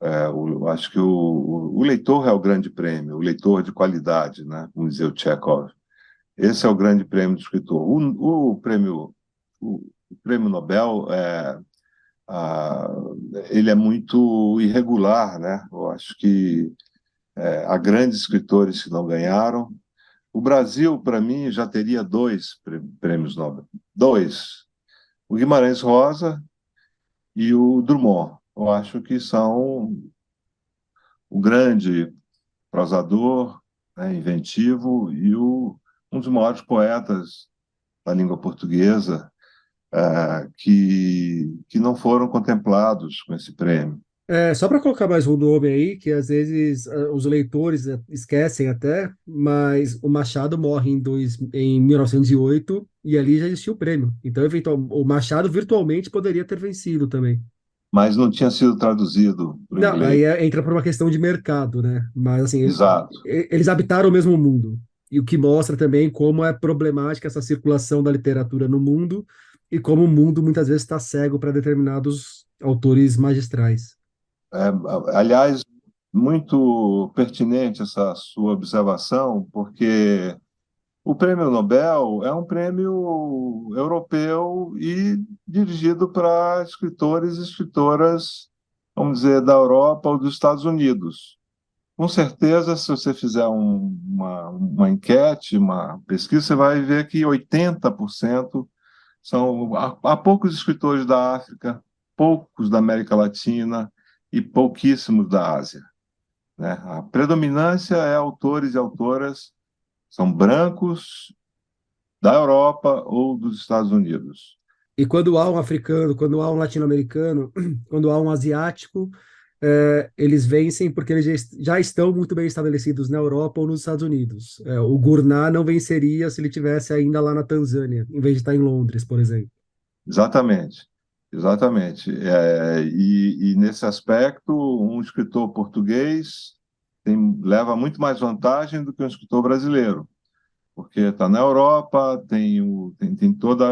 [SPEAKER 2] Eu acho que o leitor é o grande prêmio, o leitor de qualidade, né? Como dizia o Chekhov. Esse é o grande prêmio do escritor. O prêmio Nobel ah, ele é muito irregular, né? Eu acho que há grandes escritores que não ganharam. O Brasil, para mim, já teria dois prêmios Nobel. Dois. O Guimarães Rosa e o Drummond. Eu acho que são o grande prosador, né, inventivo e um dos maiores poetas da língua portuguesa que não foram contemplados com esse prêmio.
[SPEAKER 1] Só para colocar mais um nome aí, que às vezes os leitores esquecem até, mas o Machado morre em 1908 e ali já existiu o prêmio. Então, o Machado virtualmente poderia ter vencido também.
[SPEAKER 2] Mas não tinha sido traduzido para o
[SPEAKER 1] Não,
[SPEAKER 2] inglês.
[SPEAKER 1] aí entra por uma questão de mercado, né? Mas assim,
[SPEAKER 2] Exato.
[SPEAKER 1] eles habitaram o mesmo mundo. E o que mostra também como é problemática essa circulação da literatura no mundo e como o mundo muitas vezes está cego para determinados autores magistrais.
[SPEAKER 2] É, aliás, muito pertinente essa sua observação, porque o Prêmio Nobel é um prêmio europeu e dirigido para escritores e escritoras, vamos dizer, da Europa ou dos Estados Unidos. Com certeza, se você fizer uma enquete, uma pesquisa, você vai ver que 80% há poucos escritores da África, poucos da América Latina e pouquíssimos da Ásia, né? A predominância é autores e autoras são brancos da Europa ou dos Estados Unidos.
[SPEAKER 1] E quando há um africano, quando há um latino-americano, quando há um asiático, eles vencem porque eles já estão muito bem estabelecidos na Europa ou nos Estados Unidos. O Gurnah não venceria se ele tivesse ainda lá na Tanzânia, em vez de estar em Londres, por exemplo.
[SPEAKER 2] Exatamente, exatamente. E nesse aspecto, um escritor português leva muito mais vantagem do que um escritor brasileiro, porque está na Europa, tem toda,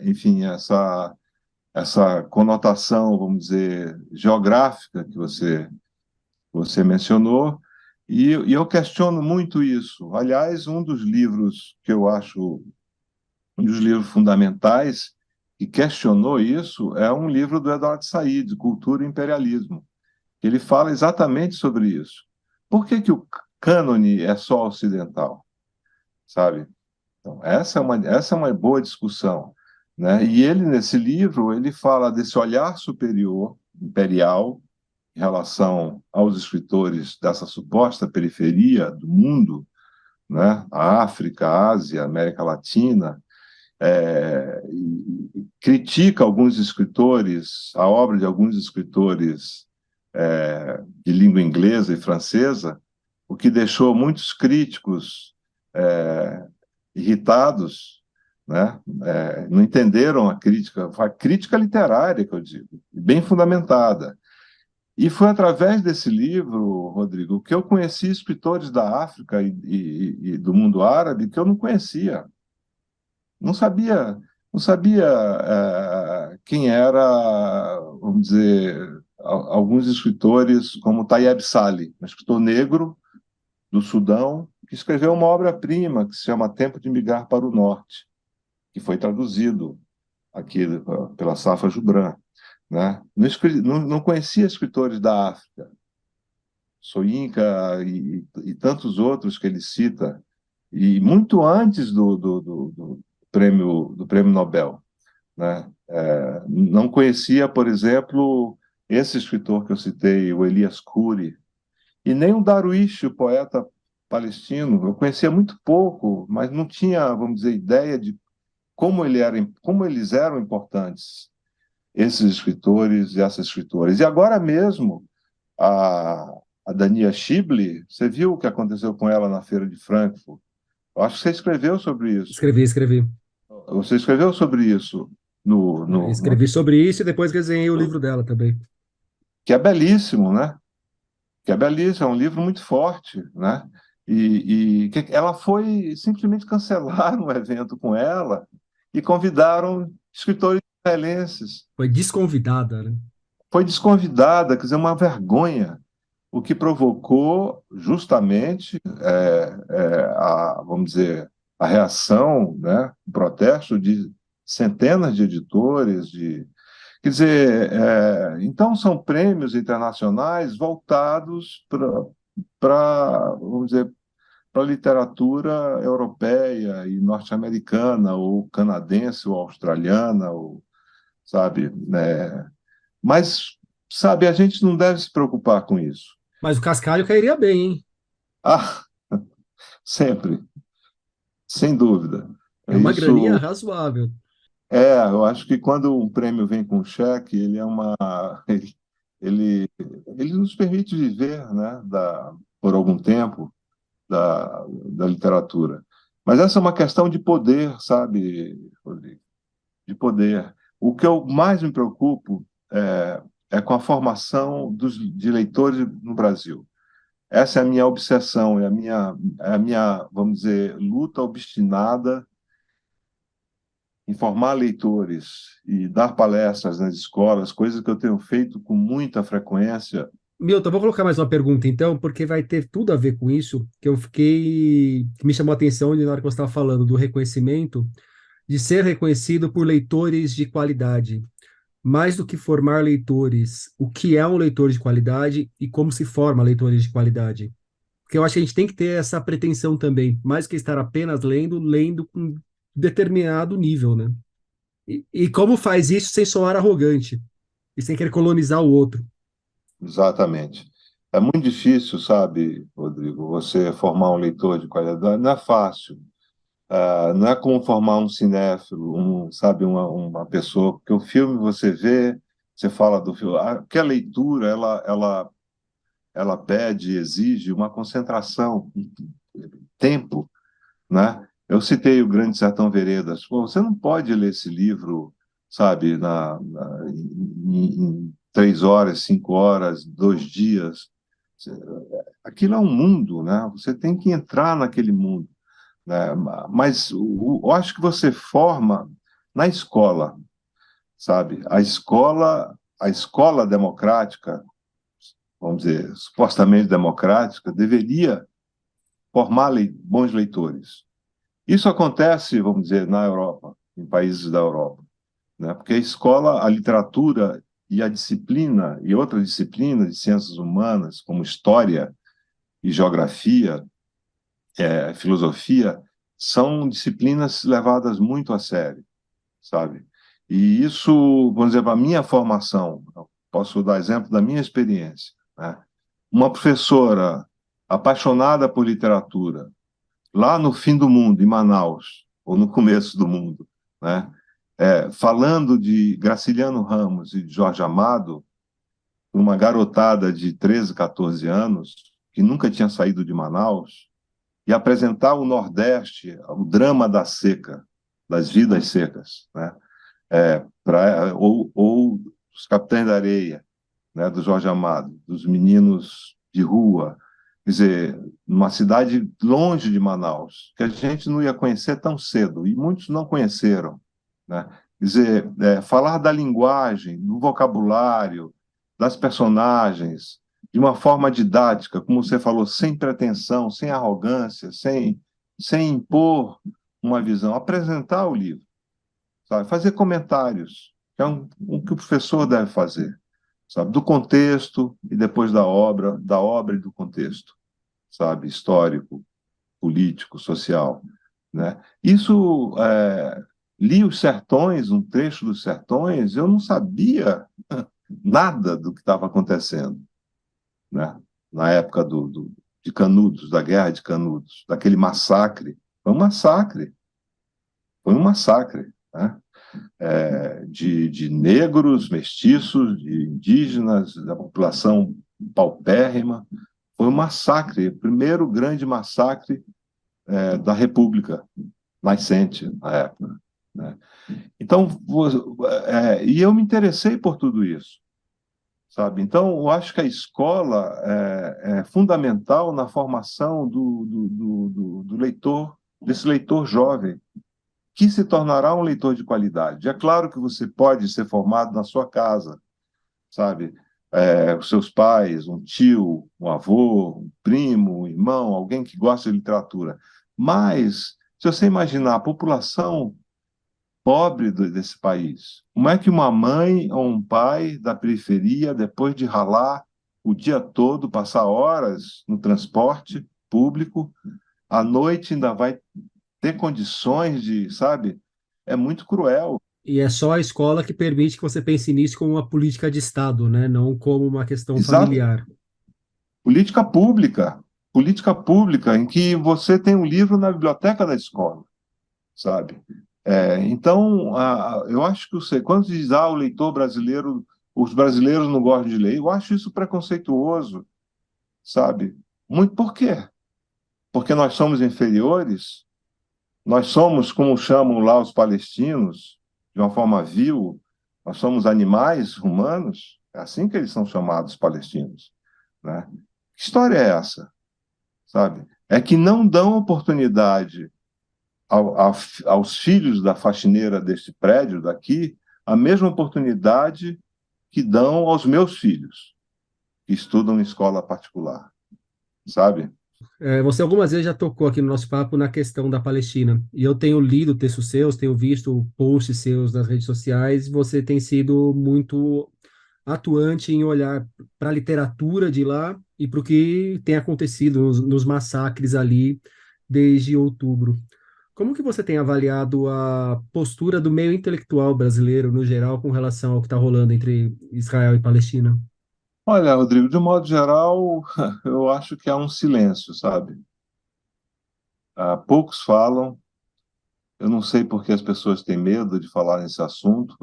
[SPEAKER 2] enfim, essa conotação, vamos dizer, geográfica que você mencionou, e eu questiono muito isso. Aliás, um dos livros que eu acho um dos livros fundamentais que questionou isso é um livro do Edward Said, Cultura e Imperialismo. Ele fala exatamente sobre isso. Por que que o cânone é só ocidental, sabe? Então, essa é uma boa discussão, né? E ele, nesse livro, ele fala desse olhar superior, imperial, em relação aos escritores dessa suposta periferia do mundo, né? A África, a Ásia, a América Latina, e critica alguns escritores, a obra de alguns escritores de língua inglesa e francesa, o que deixou muitos críticos irritados, né? Não entenderam a crítica literária, que eu digo, bem fundamentada. E foi através desse livro, Rodrigo, que eu conheci escritores da África e do mundo árabe que eu não conhecia. Não sabia, não sabia quem era, vamos dizer, alguns escritores como Tayeb Salih, um escritor negro do Sudão, que escreveu uma obra-prima que se chama Tempo de Migrar para o Norte, que foi traduzido aqui pela Safra Gibran, né? Não conhecia escritores da África, Soyinka e tantos outros que ele cita, e muito antes do prêmio Nobel, né? Não conhecia, por exemplo, esse escritor que eu citei, o Elias Khoury, e nem o Darwish, o poeta palestino. Eu conhecia muito pouco, mas não tinha, vamos dizer, ideia de como eles eram importantes, esses escritores e essas escritoras. E agora mesmo, a, a Dania Schible, você viu o que aconteceu com ela na Feira de Frankfurt? Eu acho que você escreveu sobre isso.
[SPEAKER 1] Escrevi.
[SPEAKER 2] Você escreveu sobre isso
[SPEAKER 1] Escrevi sobre isso e depois resenhei o livro dela também.
[SPEAKER 2] que é belíssimo, né? Que é belíssimo, é um livro muito forte, né? E que ela foi simplesmente cancelar um evento com ela e convidaram escritores israelenses.
[SPEAKER 1] Foi desconvidada, né?
[SPEAKER 2] Foi desconvidada, quer dizer, uma vergonha, o que provocou justamente vamos dizer, a reação, né, o protesto de centenas de editores, quer dizer, então são prêmios internacionais voltados vamos dizer, para a literatura europeia e norte-americana, ou canadense, ou australiana, ou, sabe, né? Mas, sabe, a gente não deve se preocupar com isso.
[SPEAKER 1] Mas o Cascalho cairia bem, hein?
[SPEAKER 2] Ah, sempre, sem dúvida.
[SPEAKER 1] É uma graninha
[SPEAKER 2] Isso
[SPEAKER 1] razoável.
[SPEAKER 2] eu acho que quando um prêmio vem com cheque, ele é uma, ele, ele nos permite viver, né, por algum tempo da literatura. Mas essa é uma questão de poder, sabe, Rodrigo? De poder. O que eu mais me preocupo é com a formação de leitores no Brasil. Essa é a minha obsessão, é a minha, vamos dizer, luta obstinada em formar leitores e dar palestras nas escolas, coisas que eu tenho feito com muita frequência.
[SPEAKER 1] Milton, vou colocar mais uma pergunta então, porque vai ter tudo a ver com isso, que me chamou a atenção na hora que você estava falando do reconhecimento, de ser reconhecido por leitores de qualidade. Mais do que formar leitores, o que é um leitor de qualidade e como se forma leitores de qualidade. Porque eu acho que a gente tem que ter essa pretensão também, mais que estar apenas lendo, lendo com determinado nível, né? E como faz isso sem soar arrogante e sem querer colonizar o outro.
[SPEAKER 2] Exatamente. É muito difícil, sabe, Rodrigo, você formar um leitor de qualidade. Não é fácil. Não é como formar um cinéfilo, sabe, uma pessoa, porque o filme você vê, você fala do filme, porque a leitura, ela pede, exige uma concentração, um tempo, né? Eu citei o Grande Sertão Veredas. Pô, você não pode ler esse livro, sabe, em 3 horas, 5 horas, 2 dias. Aquilo é um mundo, né? Você tem que entrar naquele mundo, né? Mas eu acho que você forma na escola, sabe? A escola democrática, vamos dizer, supostamente democrática, deveria formar bons leitores. Isso acontece, vamos dizer, na Europa, em países da Europa, né? Porque a escola, a literatura e a disciplina, e outras disciplinas de ciências humanas, como história e geografia, filosofia, são disciplinas levadas muito a sério, sabe? E isso, vamos dizer, para a minha formação, eu posso dar exemplo da minha experiência, né? Uma professora apaixonada por literatura, lá no fim do mundo, em Manaus, ou no começo do mundo, né? Falando de Graciliano Ramos e de Jorge Amado, uma garotada de 13, 14 anos, que nunca tinha saído de Manaus, e apresentar o Nordeste, o drama da seca, das vidas secas, né? Ou os Capitães da Areia, né, do Jorge Amado, dos meninos de rua, quer dizer, numa cidade longe de Manaus, que a gente não ia conhecer tão cedo, e muitos não conheceram, né? Quer dizer, falar da linguagem, do vocabulário, das personagens, de uma forma didática, como você falou, sem pretensão, sem arrogância, sem impor uma visão, apresentar o livro, sabe? Fazer comentários, que é o que o professor deve fazer, sabe? Do contexto e depois da obra e do contexto, sabe? Histórico, político, social, né? Isso, li os Sertões, um trecho dos Sertões, eu não sabia nada do que estava acontecendo, né? Na época de Canudos, da Guerra de Canudos, daquele massacre. Foi um massacre, foi um massacre, né? De negros, mestiços, de indígenas, da população paupérrima. Foi um massacre, o primeiro grande massacre da República nascente na época, né? Então, e eu me interessei por tudo isso, sabe? Então, eu acho que a escola é fundamental na formação do leitor, desse leitor jovem, que se tornará um leitor de qualidade. É claro que você pode ser formado na sua casa, sabe? Os seus pais, um tio, um avô, um primo, um irmão, alguém que gosta de literatura. Mas, se você imaginar a população pobre desse país, como é que uma mãe ou um pai da periferia, depois de ralar o dia todo, passar horas no transporte público, à noite ainda vai ter condições de, sabe? É muito cruel.
[SPEAKER 1] E é só a escola que permite que você pense nisso como uma política de Estado, né? Não como uma questão
[SPEAKER 2] Exato.
[SPEAKER 1] familiar.
[SPEAKER 2] Política pública em que você tem um livro na biblioteca da escola, sabe? Então, eu acho que quando se diz, o leitor brasileiro, os brasileiros não gostam de ler, eu acho isso preconceituoso, sabe? Muito por quê? Porque nós somos inferiores, nós somos, como chamam lá os palestinos, de uma forma vil, nós somos animais humanos, é assim que eles são chamados, palestinos, né? Que história é essa, sabe? É que não dão oportunidade aos filhos da faxineira deste prédio daqui a mesma oportunidade que dão aos meus filhos, que estudam em escola particular, sabe?
[SPEAKER 1] Você algumas vezes já tocou aqui no nosso papo na questão da Palestina, e eu tenho lido textos seus, tenho visto posts seus nas redes sociais, e você tem sido muito atuante em olhar para a literatura de lá e para o que tem acontecido nos massacres ali desde outubro. Como que você tem avaliado a postura do meio intelectual brasileiro, no geral, com relação ao que está rolando entre Israel e Palestina?
[SPEAKER 2] Olha, Rodrigo, de um modo geral, eu acho que há um silêncio, sabe? Poucos falam, Eu não sei por que as pessoas têm medo de falar nesse assunto.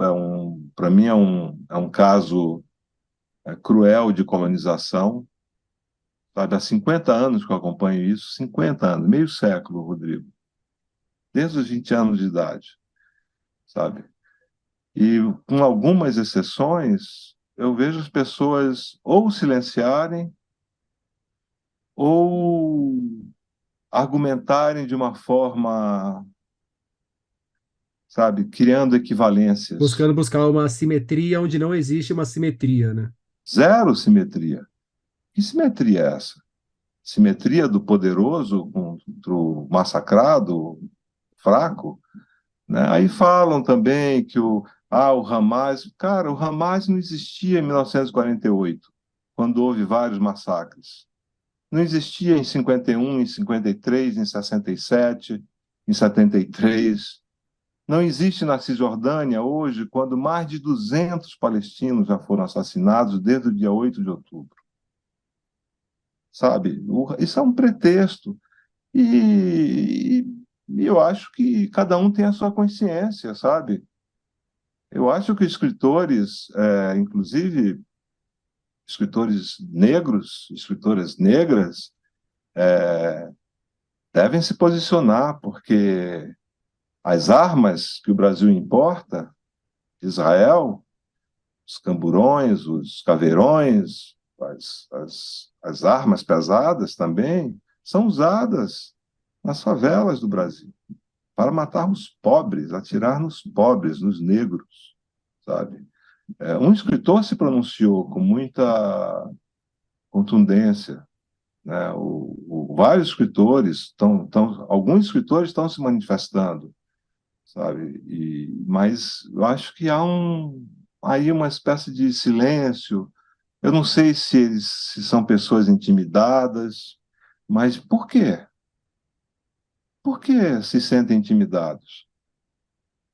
[SPEAKER 2] Para mim, é um caso cruel de colonização. Sabe, há 50 anos que eu acompanho isso, 50 anos, meio século, Rodrigo, desde os 20 anos de idade, sabe? E com algumas exceções, eu vejo as pessoas ou silenciarem ou argumentarem de uma forma, sabe, criando equivalências.
[SPEAKER 1] Buscando buscar uma simetria onde não existe uma simetria, né?
[SPEAKER 2] Zero simetria. Que simetria é essa? Simetria do poderoso contra o massacrado, fraco? Né? Aí falam também que o Hamas... Cara, o Hamas não existia em 1948, quando houve vários massacres. Não existia em 51, em 53, em 67, em 73. Não existe na Cisjordânia hoje, quando mais de 200 palestinos já foram assassinados desde o dia 8 de outubro. Sabe? Isso é um pretexto. E eu acho que cada um tem a sua consciência, sabe? Eu acho que escritores, inclusive escritores negros, escritoras negras, devem se posicionar, porque as armas que o Brasil importa, Israel, os camburões, os caveirões, as armas pesadas também, são usadas nas favelas do Brasil para matar os pobres, atirar nos pobres, nos negros, sabe? Um escritor se pronunciou com muita contundência, né? Vários escritores alguns escritores estão se manifestando, sabe? Mas eu acho que há aí uma espécie de silêncio. Eu não sei se são pessoas intimidadas, mas por quê? Por que se sentem intimidados,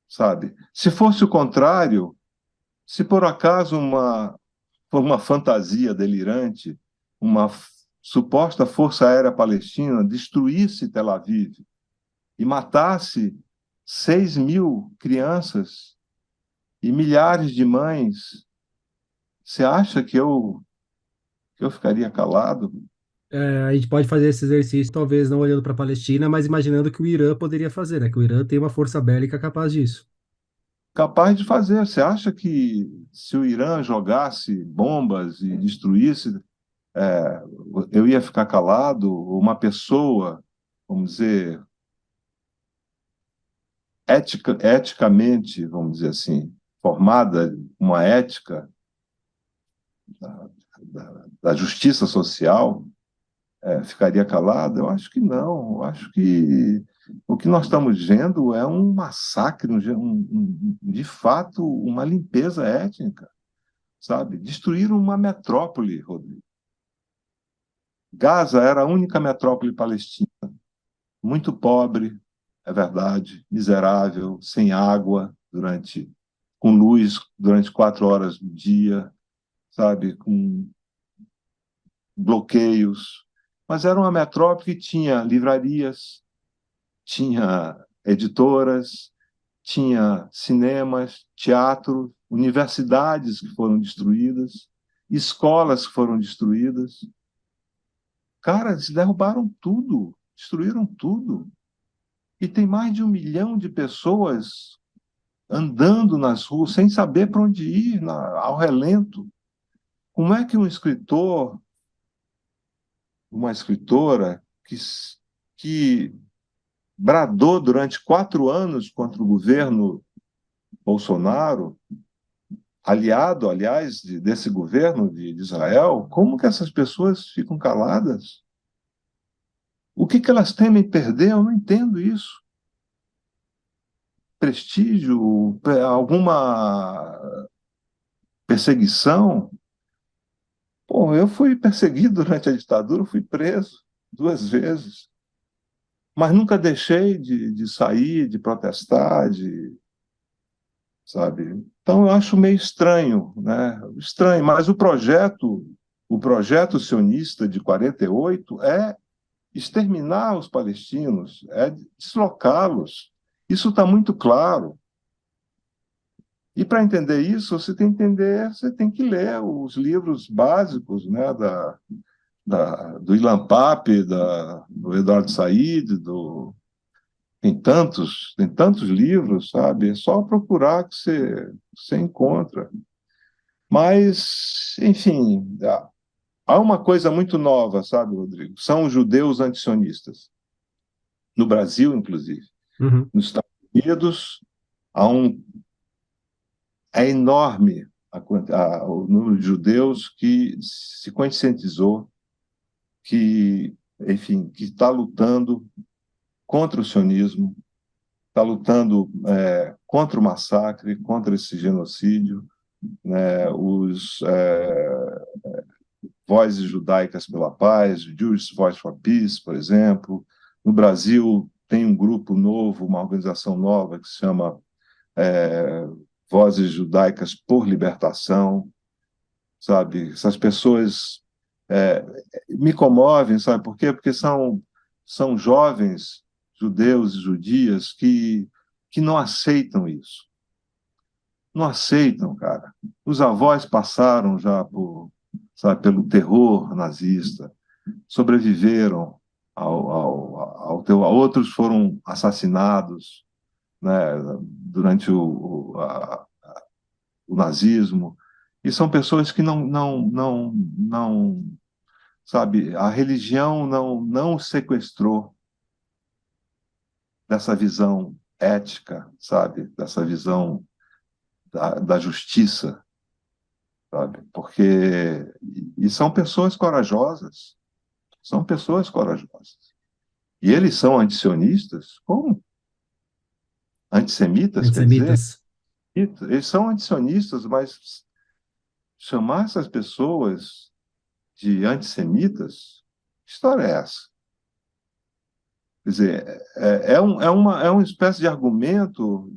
[SPEAKER 2] sabe? Se fosse o contrário, se por acaso por uma fantasia delirante, uma suposta força aérea palestina destruísse Tel Aviv e matasse 6.000 crianças e milhares de mães, você acha que eu ficaria calado?
[SPEAKER 1] É, a gente pode fazer esse exercício, talvez não olhando para a Palestina, mas imaginando que o Irã poderia fazer, né? Que o Irã tem uma força bélica capaz disso.
[SPEAKER 2] Capaz de fazer. Você acha que se o Irã jogasse bombas e destruísse, é, eu ia ficar calado? Uma pessoa, vamos dizer, eticamente, vamos dizer assim, formada, uma ética da, da justiça social, ficaria calada? Eu acho que não. Eu acho que o que nós estamos vendo é um massacre, de fato, uma limpeza étnica, sabe? Destruíram uma metrópole, Rodrigo. Gaza era a única metrópole palestina, muito pobre, é verdade, miserável, sem água com luz durante 4 horas do dia, sabe, com bloqueios. Mas era uma metrópole que tinha livrarias, tinha editoras, tinha cinemas, teatro, universidades que foram destruídas, escolas que foram destruídas. Cara, eles derrubaram tudo, destruíram tudo. E tem mais de 1 milhão de pessoas andando nas ruas sem saber para onde ir, ao relento. Como é que um escritor, uma escritora que bradou durante 4 anos contra o governo Bolsonaro, aliado, aliás, desse governo de Israel, como que essas pessoas ficam caladas? O que elas temem perder? Eu não entendo isso. Prestígio, alguma perseguição? Pô, eu fui perseguido durante a ditadura, fui preso 2 vezes, mas nunca deixei de sair, de protestar, sabe? Então eu acho meio estranho, né? Estranho, mas o projeto sionista de 48 é exterminar os palestinos, é deslocá-los. Isso está muito claro. E para entender isso, você tem que entender, você tem que ler os livros básicos, né, do Ilan Pappe, do Eduardo Said, tem tantos livros, sabe? É só procurar que você encontra. Mas, enfim, há uma coisa muito nova, sabe, Rodrigo? São os judeus antisionistas. No Brasil, inclusive.
[SPEAKER 1] Uhum.
[SPEAKER 2] Nos Estados Unidos, há é enorme o número de judeus que se conscientizou que, enfim, que está lutando contra o sionismo, está lutando contra o massacre, contra esse genocídio, né, Vozes Judaicas pela Paz, Jewish Voice for Peace, por exemplo. No Brasil, tem um grupo novo, uma organização nova que se chama é, Vozes Judaicas por Libertação, sabe? Essas pessoas é, me comovem, sabe por quê? Porque são jovens judeus e judias que não aceitam isso. Não aceitam, cara. Os avós passaram já sabe, pelo terror nazista, sobreviveram outros foram assassinados, né, durante o nazismo, e são pessoas que não, sabe, a religião não sequestrou dessa visão ética, sabe, dessa visão da justiça, sabe, porque e são pessoas corajosas, são pessoas corajosas. E eles são antisionistas? Como? Antissemitas, quer dizer?
[SPEAKER 1] Antissemitas.
[SPEAKER 2] Eles são antisionistas, mas chamar essas pessoas de antissemitas, que história é essa? Quer dizer, é uma espécie de argumento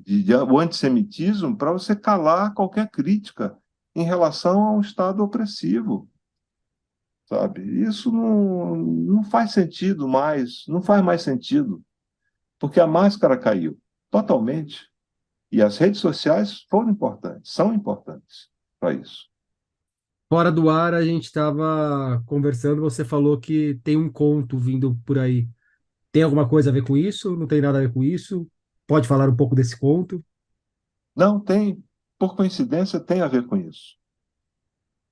[SPEAKER 2] o antissemitismo para você calar qualquer crítica em relação a um Estado opressivo, sabe? Isso não faz sentido mais, não faz mais sentido, porque a máscara caiu totalmente. E as redes sociais foram importantes, são importantes para isso.
[SPEAKER 1] Fora do ar, a gente estava conversando, você falou que tem um conto vindo por aí. Tem alguma coisa a ver com isso? Não tem nada a ver com isso? Pode falar um pouco desse conto?
[SPEAKER 2] Não tem, por coincidência, tem a ver com isso.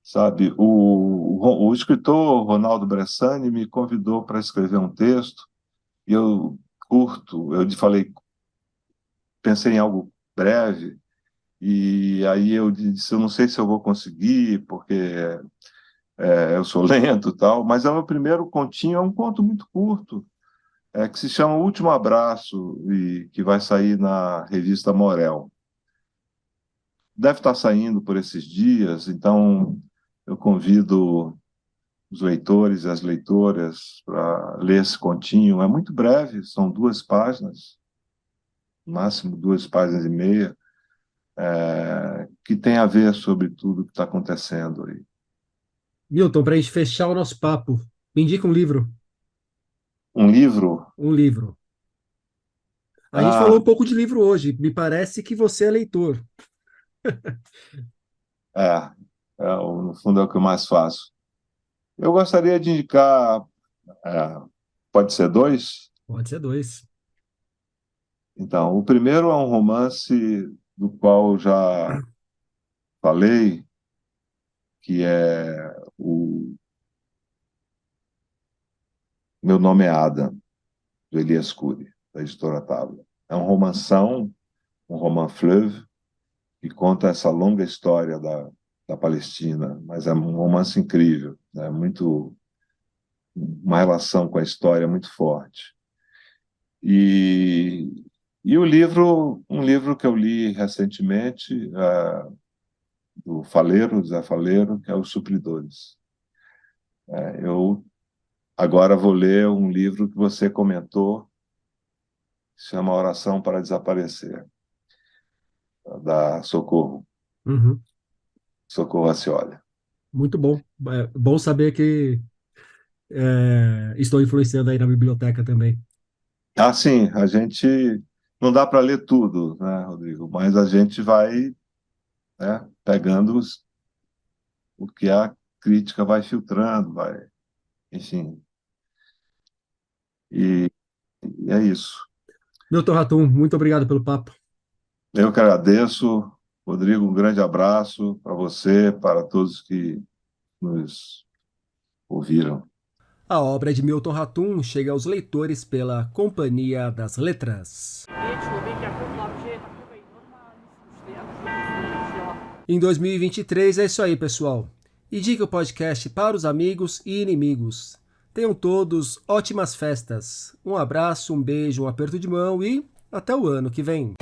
[SPEAKER 2] Sabe, o escritor Ronaldo Bressani me convidou para escrever um texto e eu falei, pensei em algo breve e aí eu disse, eu não sei se eu vou conseguir porque eu sou lento e tal, mas é o meu primeiro continho, é um conto muito curto, que se chama O Último Abraço e que vai sair na revista Morel. Deve estar saindo por esses dias, então eu convido os leitores e as leitoras para ler esse continho. É muito breve, são 2 páginas, no máximo 2 páginas e meia, que tem a ver sobre tudo que está acontecendo aí.
[SPEAKER 1] Milton, para a gente fechar o nosso papo, me indica um livro.
[SPEAKER 2] Um livro,
[SPEAKER 1] Um livro. A gente falou
[SPEAKER 2] ah,
[SPEAKER 1] um pouco de livro hoje. Me parece que você é leitor.
[SPEAKER 2] é, no fundo é o que eu mais faço. Eu gostaria de indicar, é, pode ser 2?
[SPEAKER 1] Pode ser dois.
[SPEAKER 2] Então, o primeiro é um romance do qual eu já falei, que é o Meu Nome é Adam, do Elias Cury, da editora Tábua. É um romanção, um roman fleuve, que conta essa longa história da Palestina, mas é um romance incrível, né? Uma relação com a história muito forte. E, e um livro que eu li recentemente, do Faleiro, Zé Faleiro, que é Os Supridores. Eu agora vou ler um livro que você comentou, que se chama Oração para Desaparecer, da
[SPEAKER 1] Uhum.
[SPEAKER 2] Socorro Acioli.
[SPEAKER 1] Muito bom. É bom saber que estou influenciando aí na biblioteca também.
[SPEAKER 2] Ah, sim, a gente. não dá para ler tudo, né, Rodrigo? Mas a gente vai, né, pegando o que a crítica vai filtrando, vai, enfim. E, e é isso.
[SPEAKER 1] Milton Ratum, muito obrigado pelo papo.
[SPEAKER 2] Eu que agradeço, Rodrigo, um grande abraço para você, para todos que nos ouviram.
[SPEAKER 1] A obra de Milton Ratum chega aos leitores pela Companhia das Letras. Em 2023 é isso aí, pessoal. Indique o podcast para os amigos e inimigos. Tenham todos ótimas festas. Um abraço, um beijo, um aperto de mão e até o ano que vem.